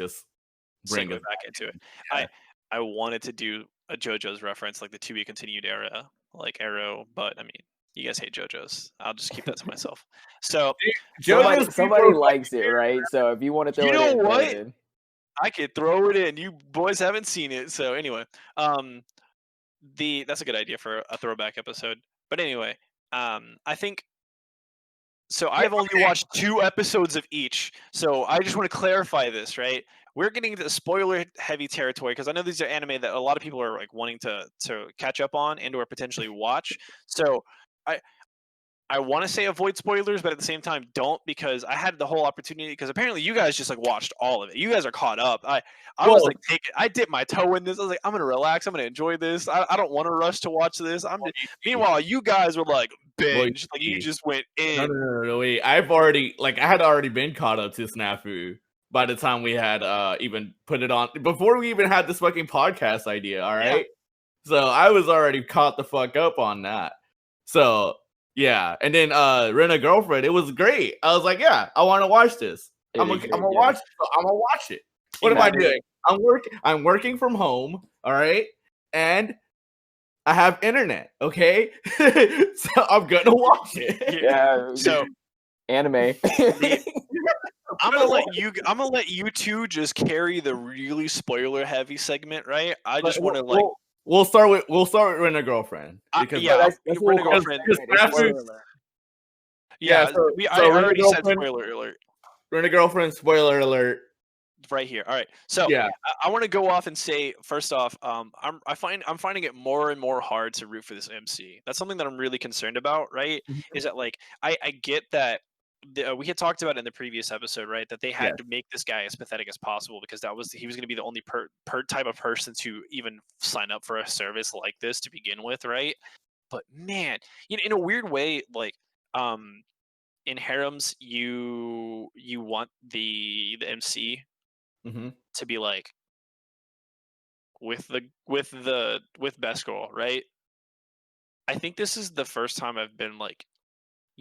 bring it back into it. Yeah. I wanted to do a JoJo's reference, like the to be continued era, like Arrow, but I mean, you guys hate JoJo's. I'll just keep that to myself. So somebody likes it, right? So if you want to throw it in, you know what? I could throw it in. You boys haven't seen it, so anyway, that's a good idea for a throwback episode. But anyway, I think. So I've only watched 2 episodes of each. So I just want to clarify this, right? We're getting into spoiler-heavy territory because I know these are anime that a lot of people are like wanting to catch up on and or potentially watch. So I want to say avoid spoilers, but at the same time, don't, because I had the whole opportunity. Because apparently, you guys just like watched all of it. You guys are caught up. I was like, I dipped my toe in this. I was like, I'm gonna relax. I'm gonna enjoy this. I don't want to rush to watch this. Meanwhile, you guys were like binge. Like you just went in. No, wait. I had already been caught up to SNAFU by the time we had even put it on, before we even had this fucking podcast idea. All right, so I was already caught the fuck up on that. So. Yeah, and then Rent a Girlfriend, it was great. I was like, yeah, I want to watch this. I'm gonna watch it. What am I doing? I'm working from home, all right? And I have internet, okay? So I'm gonna watch it. Yeah. So anime. I'm gonna let you two just carry the really spoiler heavy segment, right? I just want to like We'll start with Rent a Girlfriend. Because Rent a Girlfriend. I already said spoiler alert. Rent a Girlfriend, spoiler alert. Right here. All right. So I want to go off and say, first off, I'm finding it more and more hard to root for this MC. That's something that I'm really concerned about, right? Is that like I get that we had talked about in the previous episode, right, that they had to make this guy as pathetic as possible because he was going to be the only type of person to even sign up for a service like this to begin with, right? But man, in a weird way, like in harems, you want the MC to be like with best girl, right? I think this is the first time I've been like,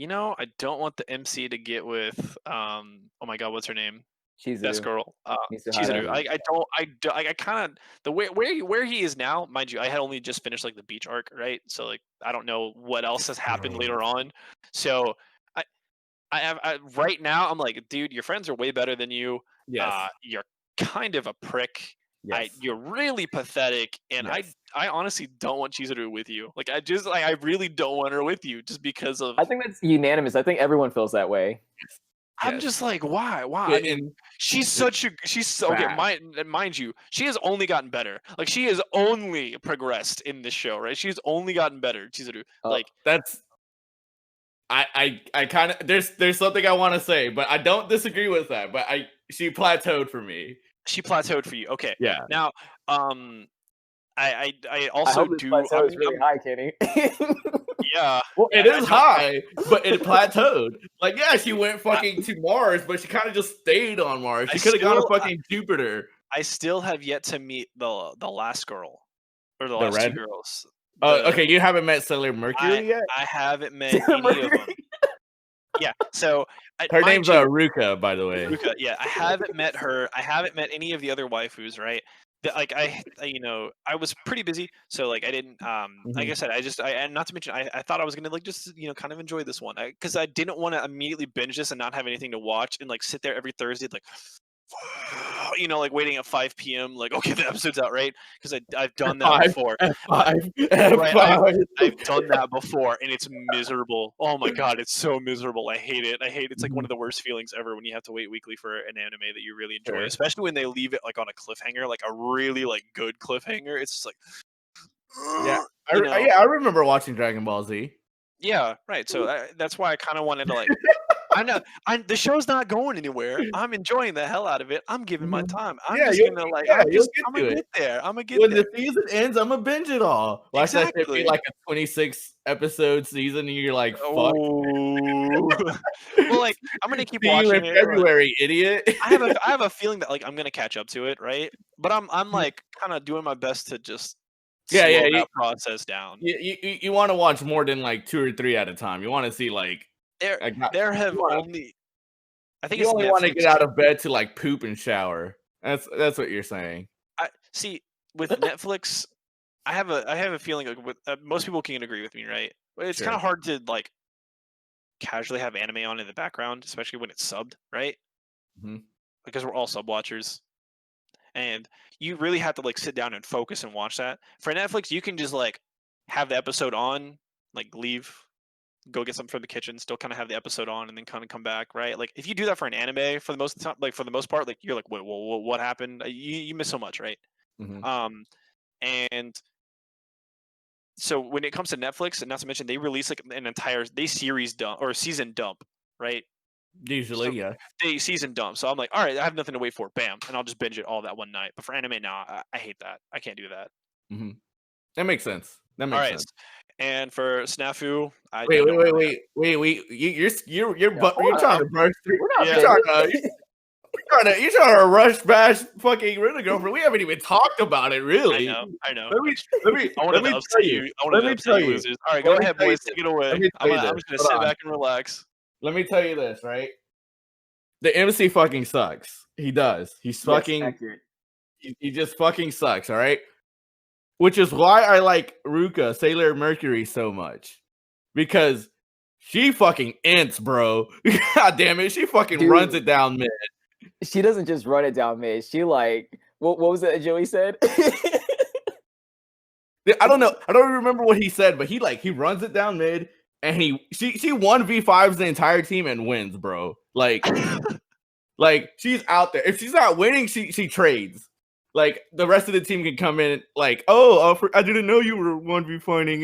I don't want the MC to get with oh my god, what's her name? Best girl. Chizuru. I kind of the where he is now, mind you, I had only just finished like the beach arc, right? So like I don't know what else has happened later on. So I right now I'm like, dude, your friends are way better than you. Yes. You're kind of a prick. Yes. You're really pathetic, and I honestly don't want Chizuru with you. Like I really don't want her with you, just because of. I think that's unanimous. I think everyone feels that way. I'm just like, why? I mean, she's so okay. Mind you, she has only gotten better. Like she has only progressed in this show, right? She's only gotten better, Chizuru. Like that's. I kind of there's something I want to say, but I don't disagree with that. But she plateaued for me. She plateaued for you. Okay. Yeah. Now, I also do. Plateau is really high, Kenny. Yeah. Well, it is high, but it plateaued. Like, yeah, she went fucking to Mars, but she kind of just stayed on Mars. She could have gone to fucking Jupiter. I still have yet to meet the last girl, or the last two girls. Okay, you haven't met Sailor Mercury yet? I haven't met any of them. Yeah, so her name's Ruka, by the way. Ruka, yeah, I haven't met her. I haven't met any of the other waifus, right? Like I was pretty busy, so like I didn't. Like I said, and not to mention, I thought I was gonna like just kind of enjoy this one because I didn't want to immediately binge this and not have anything to watch and like sit there every Thursday like. Like waiting at 5 p.m. like, okay, the episode's out, right? Because I've done that before. I've done that before, and it's miserable. Oh my god, it's so miserable. I hate it. It's like one of the worst feelings ever when you have to wait weekly for an anime that you really enjoy, especially when they leave it like on a cliffhanger, like a really like good cliffhanger. It's just like, I remember watching Dragon Ball Z. Yeah, right. So that's why I kind of wanted to like. I know. The show's not going anywhere. I'm enjoying the hell out of it. I'm giving my time. I'm Yeah, just you'll- gonna like. yeah, I'm you'll gonna get to get there. I'm gonna get When there. the season ends, I'm gonna binge it all. Watch that shit be Exactly. like a 26 episode season, and you're like, fuck. Oh. Well, like I'm gonna keep See you watching in it. February, idiot. I have a feeling that like I'm gonna catch up to it, right? But I'm like kind of doing my best to just slow that process down. You want to watch more than like 2 or 3 at a time. You want to see like there have only. I think you it's only want to get out of bed to like poop and shower. That's what you're saying. I see with Netflix. I have a feeling like with most people can agree with me, right? But it's kind of hard to like casually have anime on in the background, especially when it's subbed, right? Mm-hmm. Because we're all sub watchers, and you really have to like sit down and focus and watch that. For Netflix, you can just like have the episode on, like leave, go get something from the kitchen, still kind of have the episode on, and then kind of come back, right? Like if you do that for an anime, for the most time, like for the most part, like you're like, wait, what happened? You miss so much, right? Mm-hmm. And so when it comes to Netflix, and not to mention they release like an entire series dump or season dump, right? Usually, So yeah. They season dump. So I'm like, all right, I have nothing to wait for. Bam, and I'll just binge it all that one night. But for anime, now I hate that. I can't do that. Mm-hmm. That makes sense. That makes sense. And for SNAFU, wait. You're trying to brush through. You're trying to rush bash fucking Rhythm Girlfriend. We haven't even talked about it, really. I know. Let me tell you. All right, go ahead, boys. Take it away. I'm just gonna sit back and relax. Let me tell you this, right? The MC fucking sucks. He does. He's fucking. He just fucking sucks. All right. Which is why I like Ruka, Sailor Mercury, so much, because she fucking ints, bro. God damn it, she fucking runs it down mid. She doesn't just run it down mid. She like what was it that Joey said? I don't know. I don't remember what he said, but he runs it down mid, and she 1v5s the entire team and wins, bro. Like she's out there. If she's not winning, she trades. Like the rest of the team can come in like, I didn't know you were 1v fighting.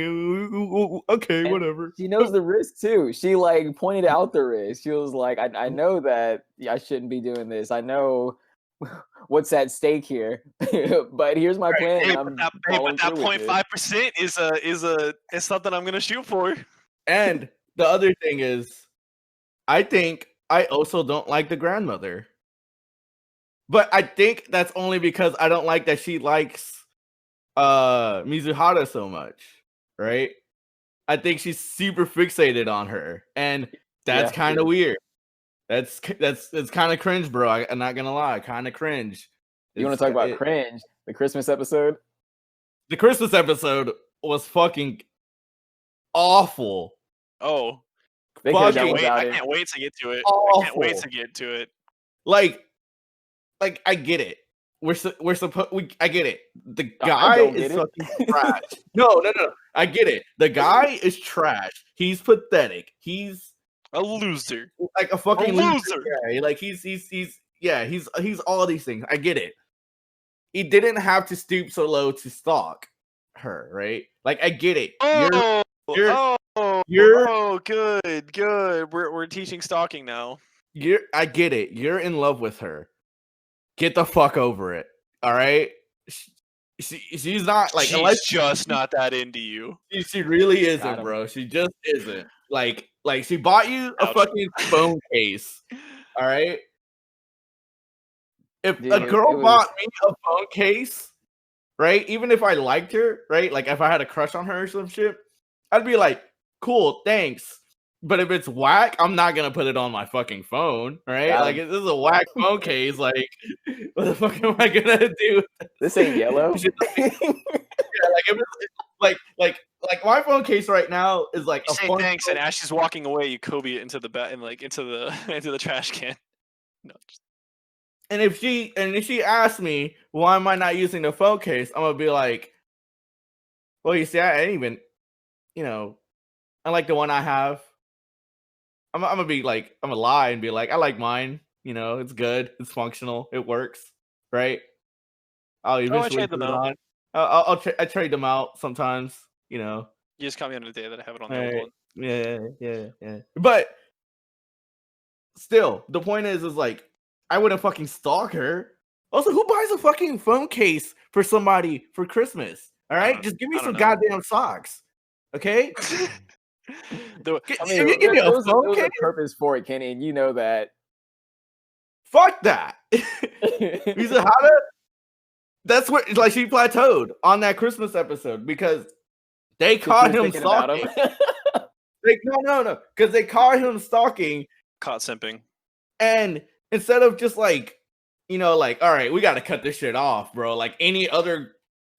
Okay, and whatever. She knows the risk too. She like pointed out the risk. She was like, I know that I shouldn't be doing this. I know what's at stake here, but here's my plan. Hey, but that 0.5% is something I'm gonna shoot for. And the other thing is, I think I also don't like the grandmother. But I think that's only because I don't like that she likes Mizuhara so much, right? I think she's super fixated on her, and that's kind of weird. That's kind of cringe, bro. I'm not gonna lie, kind of cringe. You want to talk about cringe? The Christmas episode. The Christmas episode was fucking awful. Oh, I can't wait to get to it. Awful. I can't wait to get to it. Like I get it. I get it. The guy is fucking trash. No. I get it. The guy is trash. He's pathetic. He's a loser. Like a fucking loser. Guy. Like he's all these things. I get it. He didn't have to stoop so low to stalk her, right? Like I get it. Good. We're teaching stalking now. I get it. You're in love with her. Get the fuck over it. All right. She's not like. She's just not that into you. She really isn't, bro. She just isn't. Like she bought you a fucking phone case. All right. If a girl bought me a phone case, right? Even if I liked her, right? Like if I had a crush on her or some shit, I'd be like, cool, thanks. But if it's whack, I'm not gonna put it on my fucking phone, right? Like if this is a whack phone case, like what the fuck am I gonna do? This ain't yellow. Like my phone case right now is like you say thanks, and as she's walking away, you Kobe it into the bat and like into the trash can. No. And if she asks me why am I not using the phone case, I'm gonna be like, well, you see, I ain't even, I like the one I have. I'm gonna be like, I'm gonna lie and be like, I like mine. It's good, it's functional, it works, right? I'll eventually put it on. I trade them out sometimes. You just caught me on the day that I have it on the old one. Yeah. But still, the point is like, I wouldn't fucking stalk her. Also, who buys a fucking phone case for somebody for Christmas? All right, just give me some goddamn socks, okay? There was a purpose for it, Kenny, and you know that. Fuck that. He said, how to? That's what, like, she plateaued on that Christmas episode because they caught him stalking. No, because they caught him stalking, caught simping, and instead of just like, like, all right, we got to cut this shit off, bro. Like any other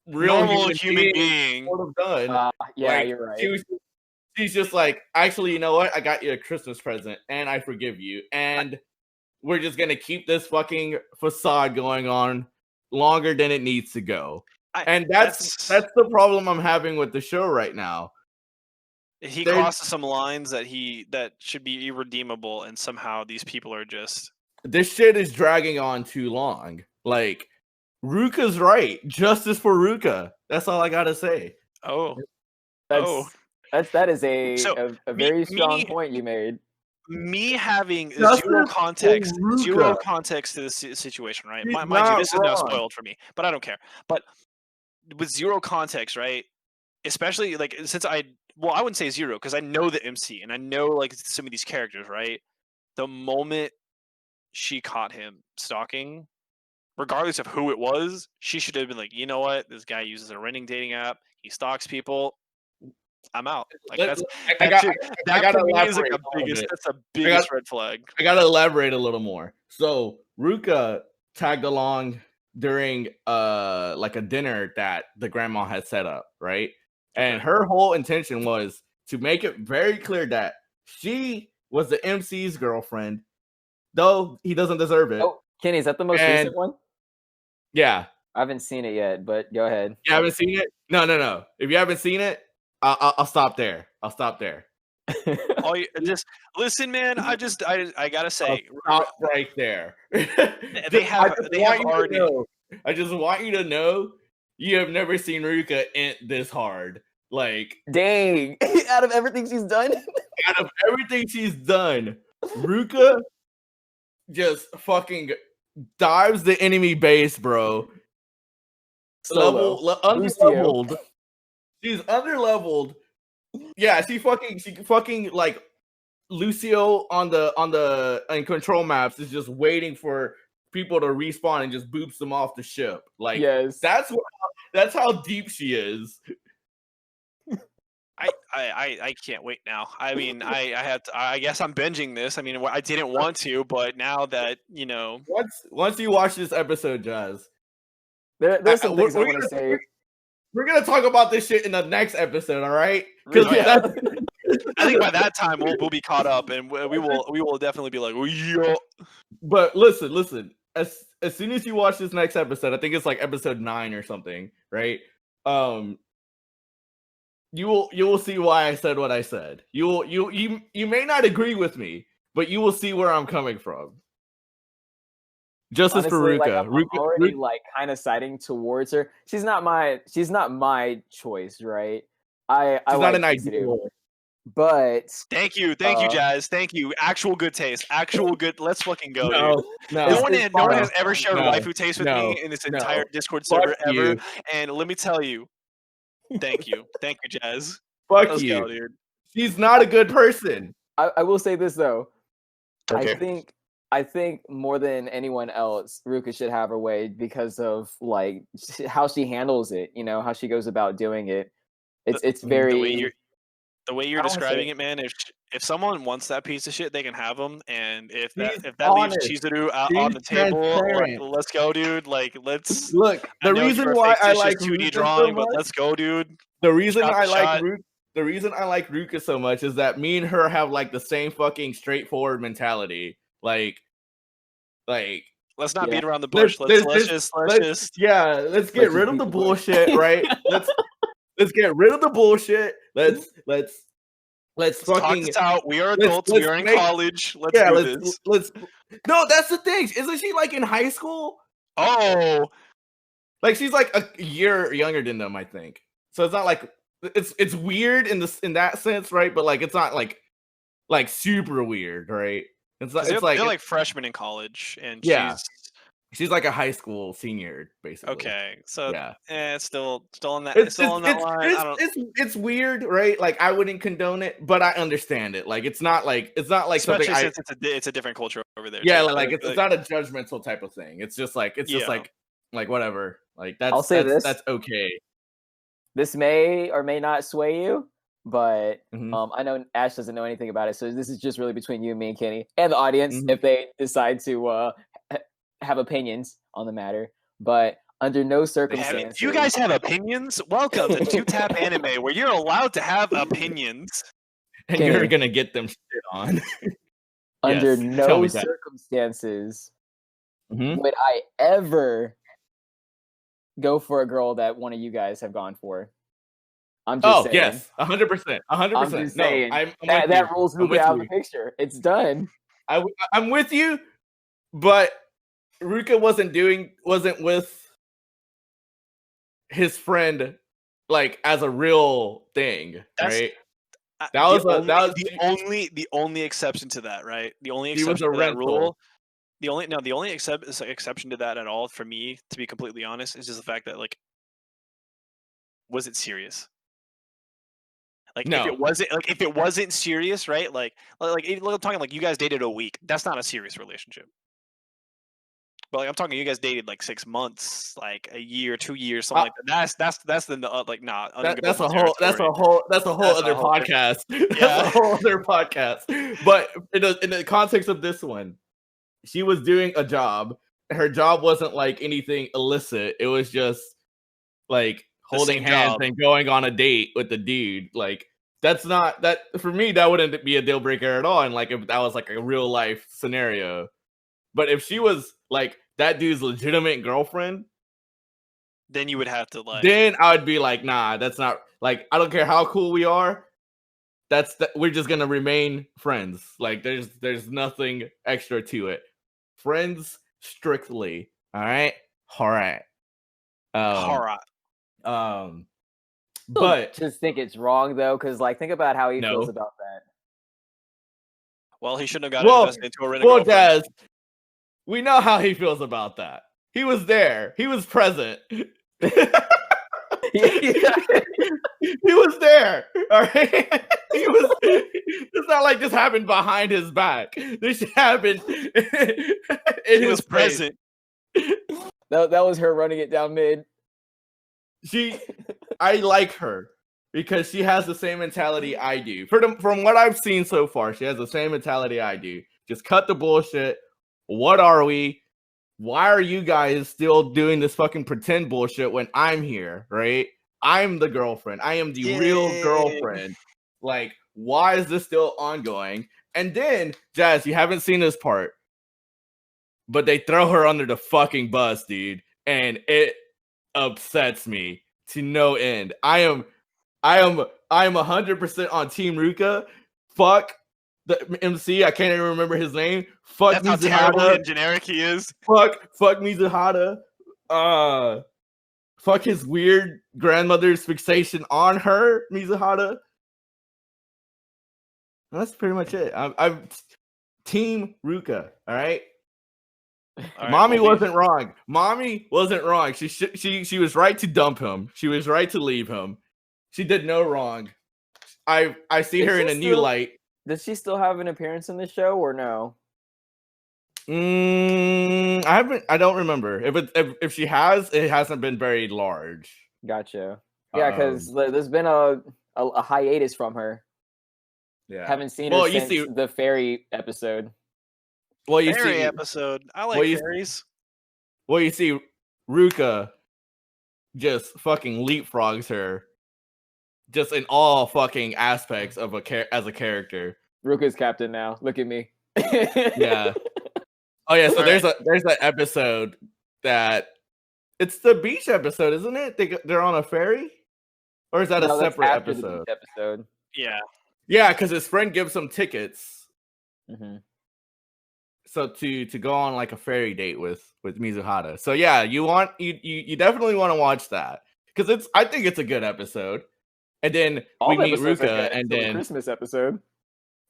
real normal human being would have done. Yeah, like, you're right. She's just like, actually, you know what? I got you a Christmas present, and I forgive you, and we're just gonna keep this fucking facade going on longer than it needs to go. And that's the problem I'm having with the show right now. He crosses some lines that should be irredeemable, and somehow these people are just. This shit is dragging on too long. Like, Ruka's right. Justice for Ruka. That's all I gotta say. That is a very strong point you made. Me having zero context to this situation, right? Mind you, this is now spoiled for me, but I don't care. But with zero context, right? Especially like since I wouldn't say zero because I know the MC and I know like some of these characters, right? The moment she caught him stalking, regardless of who it was, she should have been like, you know what? This guy uses a renting dating app. He stalks people. I'm out. Like that's the biggest red flag. I gotta elaborate a little more. So Ruka tagged along during like a dinner that the grandma had set up, right? And her whole intention was to make it very clear that she was the MC's girlfriend, though he doesn't deserve it. Oh, Kenny, is that the most recent one? Yeah. I haven't seen it yet, but go ahead. You haven't seen it? No. If you haven't seen it, I'll stop there. Just listen, man. I gotta say, stop right there. they have already. I just want you to know you have never seen Ruka int this hard. Like, dang! Out of everything she's done, Ruka just fucking dives the enemy base, bro. Underleveled. She's underleveled. Yeah, she fucking like Lucio on control maps is just waiting for people to respawn and just boops them off the ship. Like, yes, that's how deep she is. I can't wait now. I mean, I guess I'm binging this. I mean, I didn't want to, but now that once you watch this episode, Jazz, there's some things I want to say. We're gonna talk about this shit in the next episode, all right? Because I think by that time we'll be caught up, and we will definitely be like, yo. But listen. As soon as you watch this next episode, I think it's like episode 9 or something, right? You will see why I said what I said. You may not agree with me, but you will see where I'm coming from. Justice for Ruka. Like, I'm already like kind of siding towards her. She's not my choice, right? She's not an ideal. But thank you, Jazz. Thank you. Actual good taste. Actual good. Let's fucking go. No one has ever shared waifu taste with me in this entire Discord server ever. And let me tell you, thank you, Jazz. Let's go, dude. She's not a good person. I will say this though. Okay. I think more than anyone else, Ruka should have her way because of like how she handles it. You know how she goes about doing it. It's very. The way you're describing it, man. If someone wants that piece of shit, they can have them. And if that leaves Chizuru out on the table, like, let's go, dude. Like, let's look. The reason why I like 2D drawing, but let's go, dude. The reason I like Ruka so much is that me and her have like the same fucking straightforward mentality. Like, let's not beat around the bush. Let's just get rid of the bullshit, right? Let's get rid of the bullshit. Let's fucking talk this out. We are adults. We are in college. Let's do this. No, that's the thing. Isn't she like in high school? Oh, like she's like a year younger than them, I think. So it's not like it's weird in that sense, right? But like it's not like super weird, right? It's they're like freshmen in college, and she's like a high school senior, basically. Okay, so yeah, it's still on that line. It's weird, right? Like I wouldn't condone it, but I understand it. Like it's not like especially something since it's a different culture over there. Yeah, like it's not a judgmental type of thing. It's just like like whatever. Like that's okay. This may or may not sway you, but I know Ash doesn't know anything about it, so this is just really between you and me and Kenny and the audience if they decide to have opinions on the matter. But under no circumstances, you guys have opinions. Welcome to Two Tap Anime, where you're allowed to have opinions, and you're gonna get them shit on. Under no circumstances would I ever go for a girl that one of you guys have gone for. I'm just saying. Yes, 100%, 100%. I'm just saying. That rules Ruka out of the picture. It's done. I'm with you, but Ruka wasn't with his friend like as a real thing, right? That was the only exception to that, right? The only exception to that rule. The only exception to that at all for me, to be completely honest, is just the fact that, like, was it serious? Like, no. if it wasn't serious, right? Like I'm talking like you guys dated a week. That's not a serious relationship. But like I'm talking, you guys dated like 6 months, like a year, 2 years, something like that. That's the like not. That's a whole other podcast. That's a whole other podcast. But in the context of this one, she was doing a job. Her job wasn't like anything illicit. It was just like holding hands and going on a date with the dude. Like that's not that for me. That wouldn't be a deal breaker at all. And like if that was like a real life scenario. But if she was like that dude's legitimate girlfriend, then you would have to like. Then I would be like, nah, that's not like I don't care how cool we are. We're just gonna remain friends. Like there's nothing extra to it. Friends strictly. All right. But just think it's wrong though, because like think about how he feels about that. Well, he shouldn't have got invested into a rent-a-girlfriend. Daz, we know how he feels about that. He was there. He was present. He was there. All right. It's not like this happened behind his back. This happened. He was present. That was her running it down mid. I like her because she has the same mentality I do. From what I've seen so far, she has the same mentality I do. Just cut the bullshit. What are we? Why are you guys still doing this fucking pretend bullshit when I'm here, right? I'm the girlfriend. I am the real girlfriend. Like, why is this still ongoing? And then, Jazz, you haven't seen this part, but they throw her under the fucking bus, dude. And it upsets me to no end. I am 100% on Team Ruka. Fuck the MC. I can't even remember his name. Fuck That's Mizuhara. How terrible and generic he is. Fuck Mizuhara. Fuck his weird grandmother's fixation on her, Mizuhara. That's pretty much it. I'm Team Ruka. All right. Mommy wasn't wrong. Mommy wasn't wrong. She was right to dump him. She was right to leave him. She did no wrong. I see her in a new light. Does she still have an appearance in the show or no? I don't remember. If she has, it hasn't been very large. Gotcha. Yeah, because there's been a hiatus from her. Yeah, haven't seen her since the fairy episode. Well, you fairy episode. I like fairies. Well, you see, Ruka just fucking leapfrogs her, just in all fucking aspects of as a character. Ruka's captain now. Look at me. Yeah. Oh yeah. So there's that episode that it's the beach episode, isn't it? They're on a ferry, or is that a separate episode? The episode. Yeah. Yeah, because his friend gives him tickets. Mm-hmm. So to go on like a ferry date with Mizuhara. So yeah, you definitely want to watch that because I think it's a good episode. And then we meet Ruka, and then Christmas episode.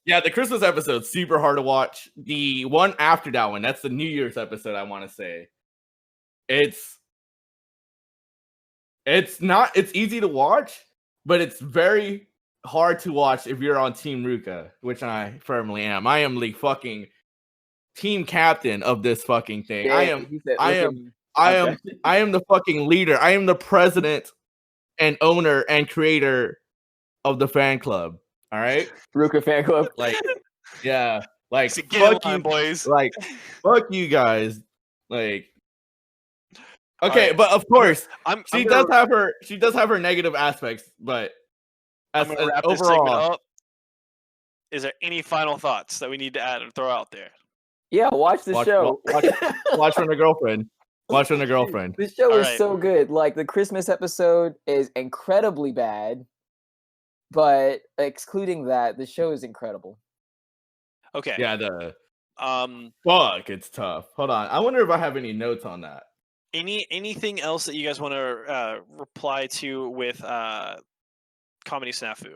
Yeah, the Christmas episode's super hard to watch. The one after that one, that's the New Year's episode, I want to say. It's easy to watch, but it's very hard to watch if you're on Team Ruka, which I firmly am. I am the fucking team captain of this fucking thing. Yeah, I am the fucking leader. I am the president and owner and creator of the fan club. All right, Ruka fan club. Like, yeah, like so fuck you, boys. Like, fuck you guys. Like, okay, right. But of course, she does have her negative aspects. But as wrap this segment up. Is there any final thoughts that we need to add and throw out there? Yeah, watch the show. Watch from the girlfriend. Watch from the girlfriend. The show is so good. Like, the Christmas episode is incredibly bad, but excluding that, the show is incredible. Okay. Yeah, fuck, it's tough. Hold on. I wonder if I have any notes on that. Anything else that you guys want to reply to with Comedy Snafu?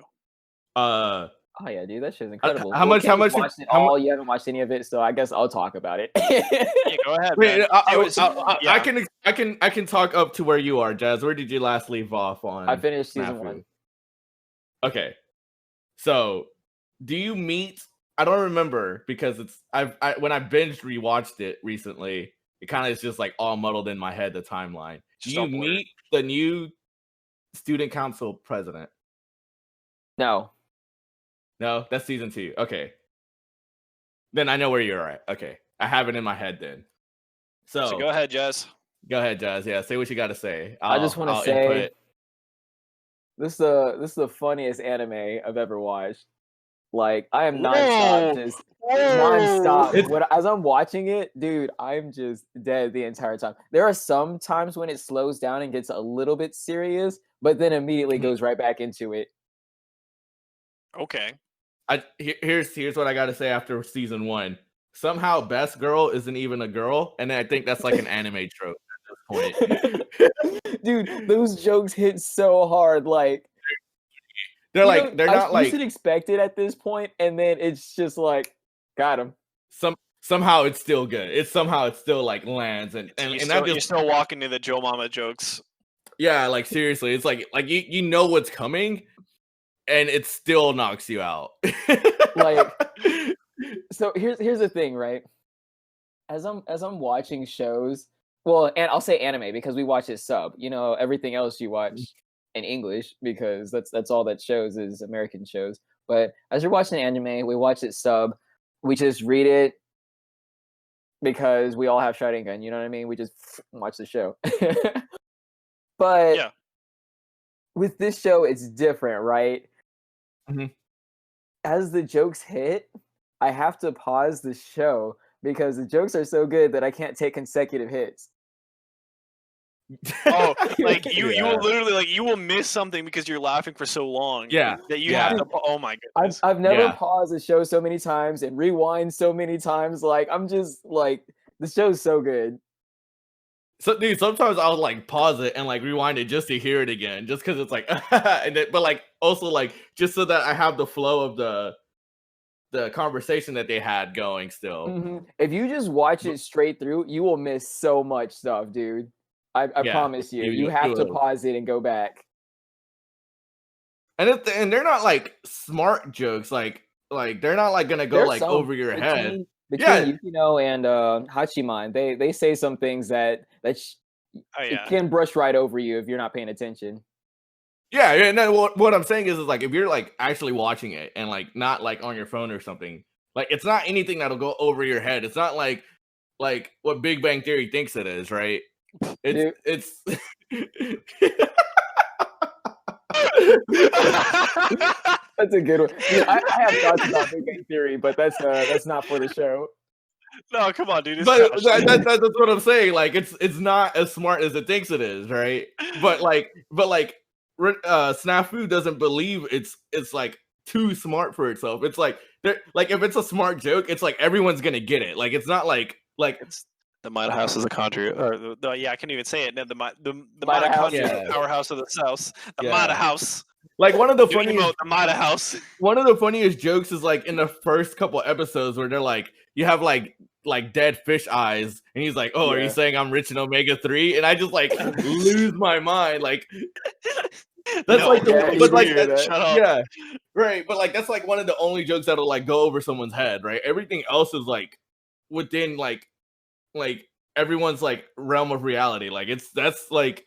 Oh yeah, dude, that shit's incredible. How much? You haven't watched any of it, so I guess I'll talk about it. Yeah, go ahead. Wait, I can talk up to where you are, Jazz. Where did you last leave off on? I finished season 1. Okay, so do you meet? I don't remember because when I binged rewatched it recently, it kind of is just like all muddled in my head. The timeline. Do you meet the new student council president? No, that's season 2. Okay. Then I know where you're at. Okay. I have it in my head then. So go ahead, Jazz. Go ahead, Jazz. Yeah, say what you got to say. I just want to say this is the funniest anime I've ever watched. Like, I am nonstop. As I'm watching it, dude, I'm just dead the entire time. There are some times when it slows down and gets a little bit serious, but then immediately goes right back into it. Okay. Here's what I got to say after season 1. Somehow Best Girl isn't even a girl, and I think that's like an anime trope at this point. Dude, those jokes hit so hard. Like, they're not like you should expect it at this point, and then it's just like, got him. Somehow it's still good. It's still like lands, and you're still walking to the Joe Mama jokes. Yeah, like seriously, it's like you know what's coming. And it still knocks you out. Like, so here's the thing, right? As I'm watching shows, well, and I'll say anime because we watch it sub. You know, everything else you watch in English because that's all that shows is American shows. But as you're watching anime, we watch it sub. We just read it because we all have Sharingan. You know what I mean? We just watch the show. But yeah. With this show, it's different, right? Mm-hmm. As the jokes hit, I have to pause the show because the jokes are so good that I can't take consecutive hits. Oh, like you will literally you will miss something because you're laughing for so long. Yeah, that you have to. Oh my goodness! I've never paused a show so many times and rewind so many times. Like, I'm just like, the show's so good. So, dude, sometimes I'll like pause it and like rewind it just to hear it again, just because it's like, but like also like just so that I have the flow of the conversation that they had going still. Mm-hmm. If you just watch it straight through, you will miss so much stuff, dude. I promise you. You have to pause it and go back. And they're not like smart jokes, like they're not like gonna go like over your head. Between Yukino and Hachiman, they say some things that it can brush right over you if you're not paying attention. Yeah, and then what I'm saying is like if you're like actually watching it and like not like on your phone or something, like it's not anything that'll go over your head. It's not like what Big Bang Theory thinks it is, right? It's That's a good one. I have thoughts about Big Bang Theory, but that's not for the show. No, come on, dude. But that's what I'm saying. Like, it's not as smart as it thinks it is, right? But SNAFU doesn't believe it's like too smart for itself. It's like if it's a smart joke, it's like everyone's gonna get it. Like, it's not like it's the Might House is a country, or I can't even say it. The Might House is the powerhouse of the South. The Might House. Like one of the funniest one of the funniest jokes is like in the first couple episodes where they're like, you have like dead fish eyes, and he's like, "Oh, are you saying I'm rich in omega-3?" And I just like lose my mind. Like that's like shut up. Yeah, right. But like that's like one of the only jokes that'll like go over someone's head, right? Everything else is like within like everyone's like realm of reality. Like that's like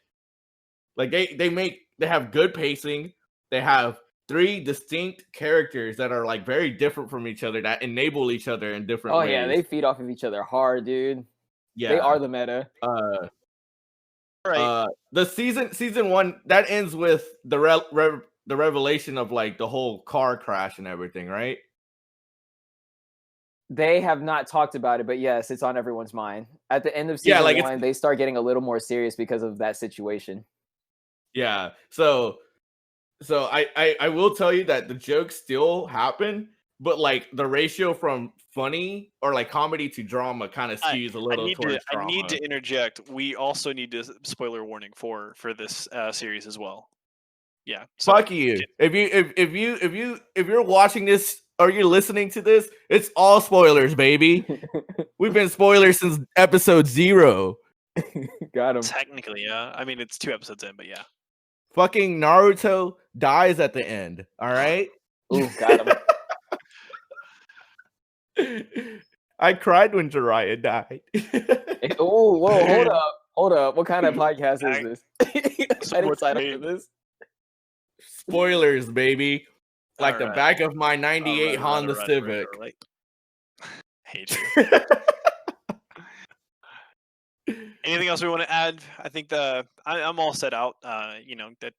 they have good pacing. They have 3 distinct characters that are like very different from each other that enable each other in different ways. Oh yeah, they feed off of each other hard, dude. Yeah, they are the meta. Right. The season 1 that ends with the revelation of like the whole car crash and everything, right? They have not talked about it, but yes, it's on everyone's mind. At the end of season 1, they start getting a little more serious because of that situation. Yeah. So I will tell you that the jokes still happen, but like the ratio from funny or like comedy to drama kind of skews a little towards drama. I need to interject. We also need to spoiler warning for this series as well. Yeah. So fuck you. If you're watching this or you're listening to this, it's all spoilers, baby. We've been spoilers since episode 0. Got him. Technically, yeah. I mean, it's 2 episodes in, but yeah. Fucking Naruto dies at the end. All right. Ooh, got him. I cried when Jiraiya died. Oh, whoa, hold up. What kind of podcast is this? I didn't sign up for this. Spoilers, baby. Like the back of my 98 Honda Civic. Hate you. Anything else we want to add? I think I'm all set out. That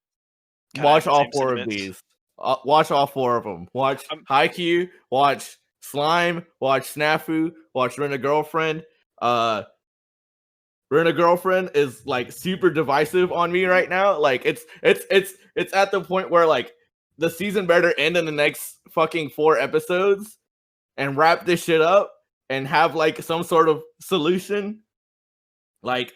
watch all 4 of these. Watch all 4 of them. Watch Haikyu. Watch Slime. Watch SNAFU. Watch Rent a Girlfriend. Rent a Girlfriend is like super divisive on me right now. Like it's at the point where like the season better end in the next fucking 4 episodes and wrap this shit up and have like some sort of solution. Like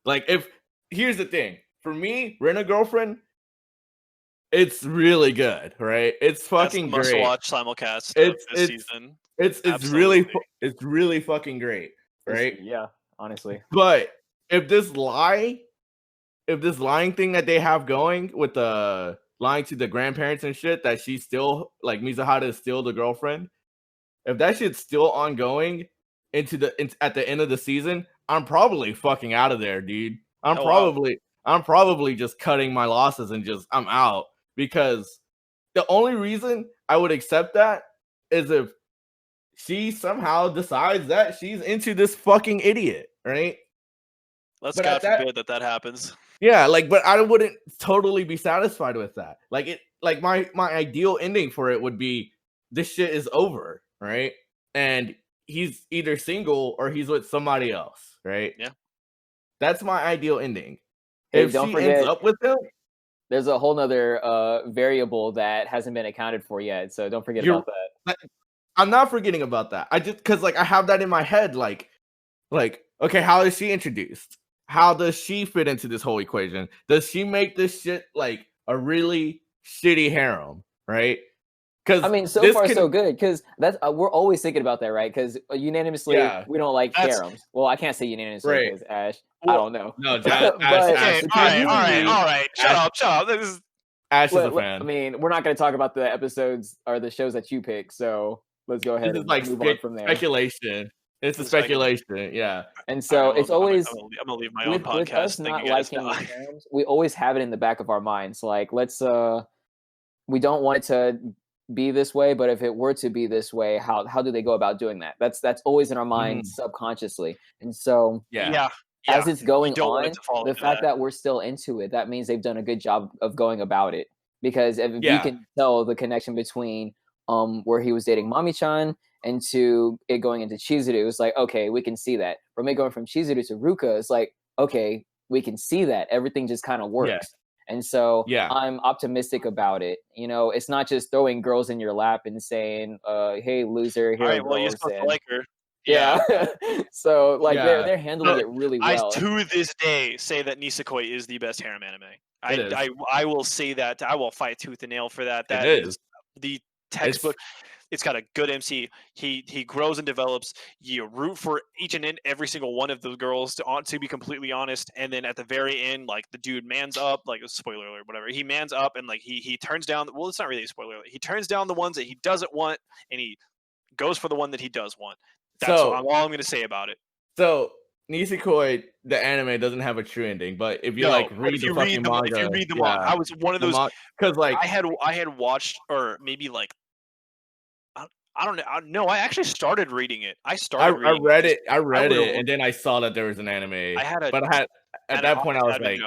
if here's the thing for me, Rent a Girlfriend, it's really good, right? It's fucking great. Must watch simulcast this season. It's really fucking great, right? Yeah, honestly. But if this lying thing that they have going with the lying to the grandparents and shit, that she's still like Mizuhara is still the girlfriend. If that shit's still ongoing at the end of the season, I'm probably fucking out of there, dude. I'm probably just cutting my losses and I'm out, because the only reason I would accept that is if she somehow decides that she's into this fucking idiot, right? Let's God forbid that happens. Yeah, but I wouldn't totally be satisfied with that. My ideal ending for it would be this shit is over, right? And he's either single or he's with somebody else, right? Yeah. That's my ideal ending. Hey, if she ends up with him, there's a whole nother variable that hasn't been accounted for yet, so don't forget about that. I'm not forgetting about that. I just because I have that in my head, like okay, how is she introduced? How does she fit into this whole equation? Does she make this shit like a really shitty harem, right? Because I mean, so far so good. Because that's we're always thinking about that, right? Because unanimously, we don't like harems. Well, I can't say unanimously because Ash. I don't know. No, Ash. All right. Shut up. This is Ash is a fan. I mean, we're not going to talk about the episodes or the shows that you pick, so let's go ahead and move on from there. Speculation. It's a speculation, yeah. And so it's always I'm gonna leave my own podcast. With us not liking harems, we always have it in the back of our minds. Like, let's we don't want it to be this way, but if it were to be this way, how do they go about doing that? That's always in our minds subconsciously. And so as it's going on, the fact that we're still into it, that means they've done a good job of going about it. Because if you can tell the connection between where he was dating Mami-chan and to it going into Chizuru, it was like, okay, we can see that. From it going from Chizuru to Ruka, it's like, okay, we can see that. Everything just kind of works. Yeah. And so I'm optimistic about it. You know, it's not just throwing girls in your lap and saying, hey, loser, here. All right, well, you're supposed to like her. Yeah. So like they're handling it really well. I to this day say that Nisekoi is the best harem anime. I will say that. I will fight tooth and nail for that. That is the textbook. It's got a good MC. He grows and develops. You root for each and every single one of those girls to be completely honest. And then at the very end, like the dude mans up, like spoiler alert, whatever. He mans up and like he turns down. Well, it's not really a spoiler alert. He turns down the ones that he doesn't want, and he goes for the one that he does want. That's all I'm going to say about it. So Nisekoi, the anime, doesn't have a true ending, but if you read the manga, if you read the manga, I was one of those because like I had watched, or maybe like I don't know. No, I actually started reading it. I read it, and then I saw that there was an anime. At that point I was like,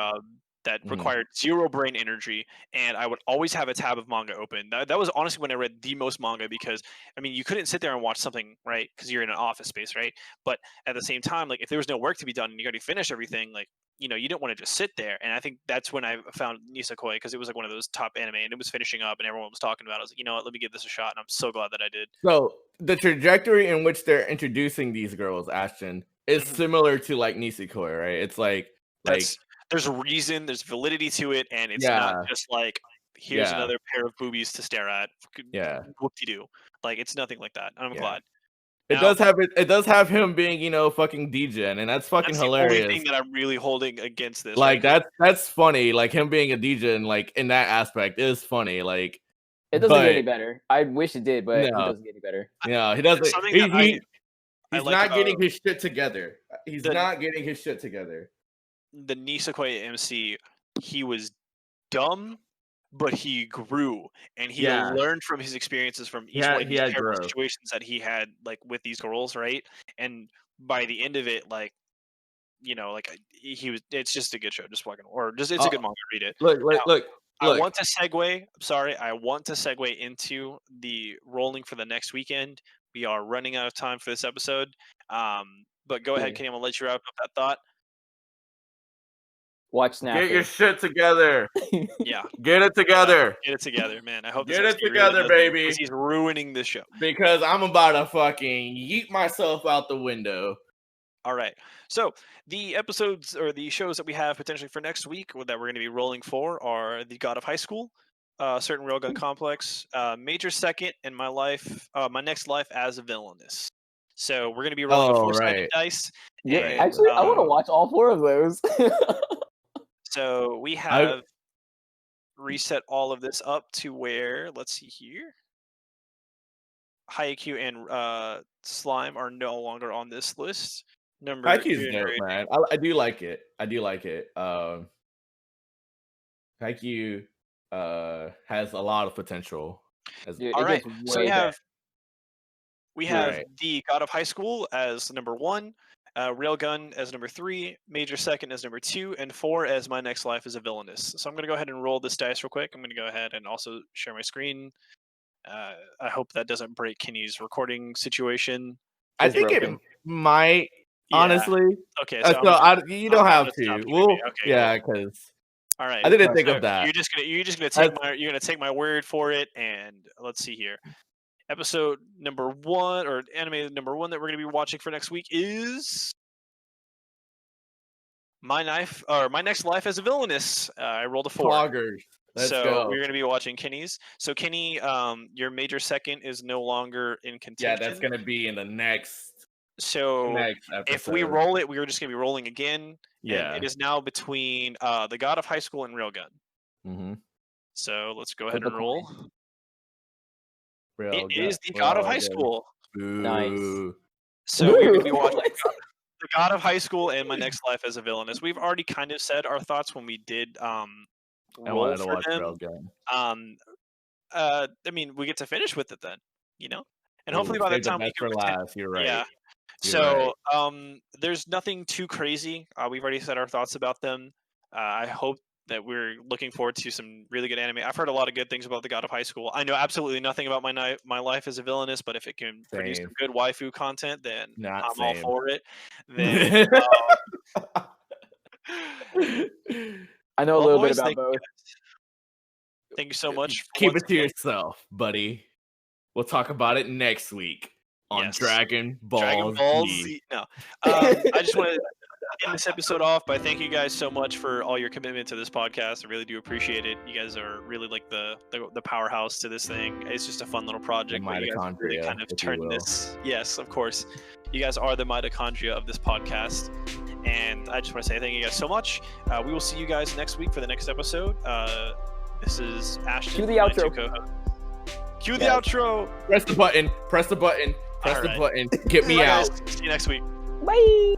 that required zero brain energy, and I would always have a tab of manga open. That was honestly when I read the most manga, because I mean you couldn't sit there and watch something, right? Because you're in an office space, right? But at the same time, like if there was no work to be done and you already finished everything, like you didn't want to just sit there. And I think that's when I found Nisekoi, because it was like one of those top anime, and it was finishing up, and everyone was talking about it. I was like, you know what, let me give this a shot, and I'm so glad that I did. So the trajectory in which they're introducing these girls, Ashton, is similar to like Nisekoi, right? It's like there's a reason, there's validity to it, and it's not just like here's another pair of boobies to stare at. Whoop-de-doo. Like it's nothing like that. I'm glad. It does have him being, fucking DJ, and that's fucking hilarious. The only thing that I'm really holding against this. Like that's funny. Like him being a DJ and like in that aspect is funny. Like it doesn't get any better. I wish it did, but it doesn't get any better. No, he doesn't. He's not getting his shit together. He's not getting his shit together. The Nisekoi MC, he was dumb, but he grew, and he learned from his experiences from each one of these terrible situations that he had, like with these girls, right? And by the end of it, like he was. It's just a good show. Just fucking, or just it's a good manga. Read it. Look. I want to segue. I'm sorry. I want to segue into the rolling for the next weekend. We are running out of time for this episode. But go ahead, Kenny. I'm gonna let you wrap up that thought. Watch SNAFU. Get your shit together. Yeah. Get it together. Get it together, man. I hope get it together, baby. Because he's ruining this show. Because I'm about to fucking yeet myself out the window. All right. So the episodes or the shows that we have potentially for next week that we're going to be rolling for are The God of High School, Certain Railgun Complex, Major Second, and My Next Life as a Villainess. So we're going to be rolling 4-sided dice. Yeah, actually, I want to watch all 4 of those. So we have reset all of this up to where, let's see here, Haikyu and Slime are no longer on this list. Haikyu's dope, man. I do like it. Haikyu has a lot of potential. All right, so we have The God of High School as number 1. Railgun as number 3, Major Second as number 2, and 4 as My Next Life as a Villainous. So I'm going to go ahead and roll this dice real quick. I'm going to go ahead and also share my screen. I hope that doesn't break Kenny's recording situation. I think it might, honestly. Okay, so you don't have to. Because all right, I didn't think of that. You're just gonna take my word for it, and let's see here. Episode number 1, or anime number 1 that we're going to be watching for next week is My Next Life as a Villainous. I rolled a 4. Poggers. Let's go. We're going to be watching Kenny's. So Kenny, your Major Second is no longer in contention. Yeah, that's going to be in the next. So if we roll it, we are just going to be rolling again. Yeah. And it is now between The God of High School and Railgun. Mm-hmm. So let's go ahead and roll. It is The God of High School. Nice. So we're going to be watching The God of High School and My Next Life as a Villainous. We've already kind of said our thoughts when we did roll for them. I mean, we get to finish with it then, and hopefully by the time we can last. You're right. Yeah. So there's nothing too crazy. We've already said our thoughts about them. I hope that we're looking forward to some really good anime. I've heard a lot of good things about The God of High School. I know absolutely nothing about My Life as a Villainous, but if it can produce some good waifu content, then I'm all for it. Then I know a little bit about both. Thank you so much. Keep it to yourself, buddy. We'll talk about it next week. on Dragon Ball Z. No. I just want to end this episode off by thanking you guys so much for all your commitment to this podcast. I really do appreciate it. You guys are really like the powerhouse to this thing. It's just a fun little project. The mitochondria, really kind of turn this. Yes, of course. You guys are the mitochondria of this podcast. And I just want to say thank you guys so much. We will see you guys next week for the next episode. This is Ashten. Cue the outro. Cue the outro. Press the button. Press the button. Get me out. Guys. See you next week. Bye.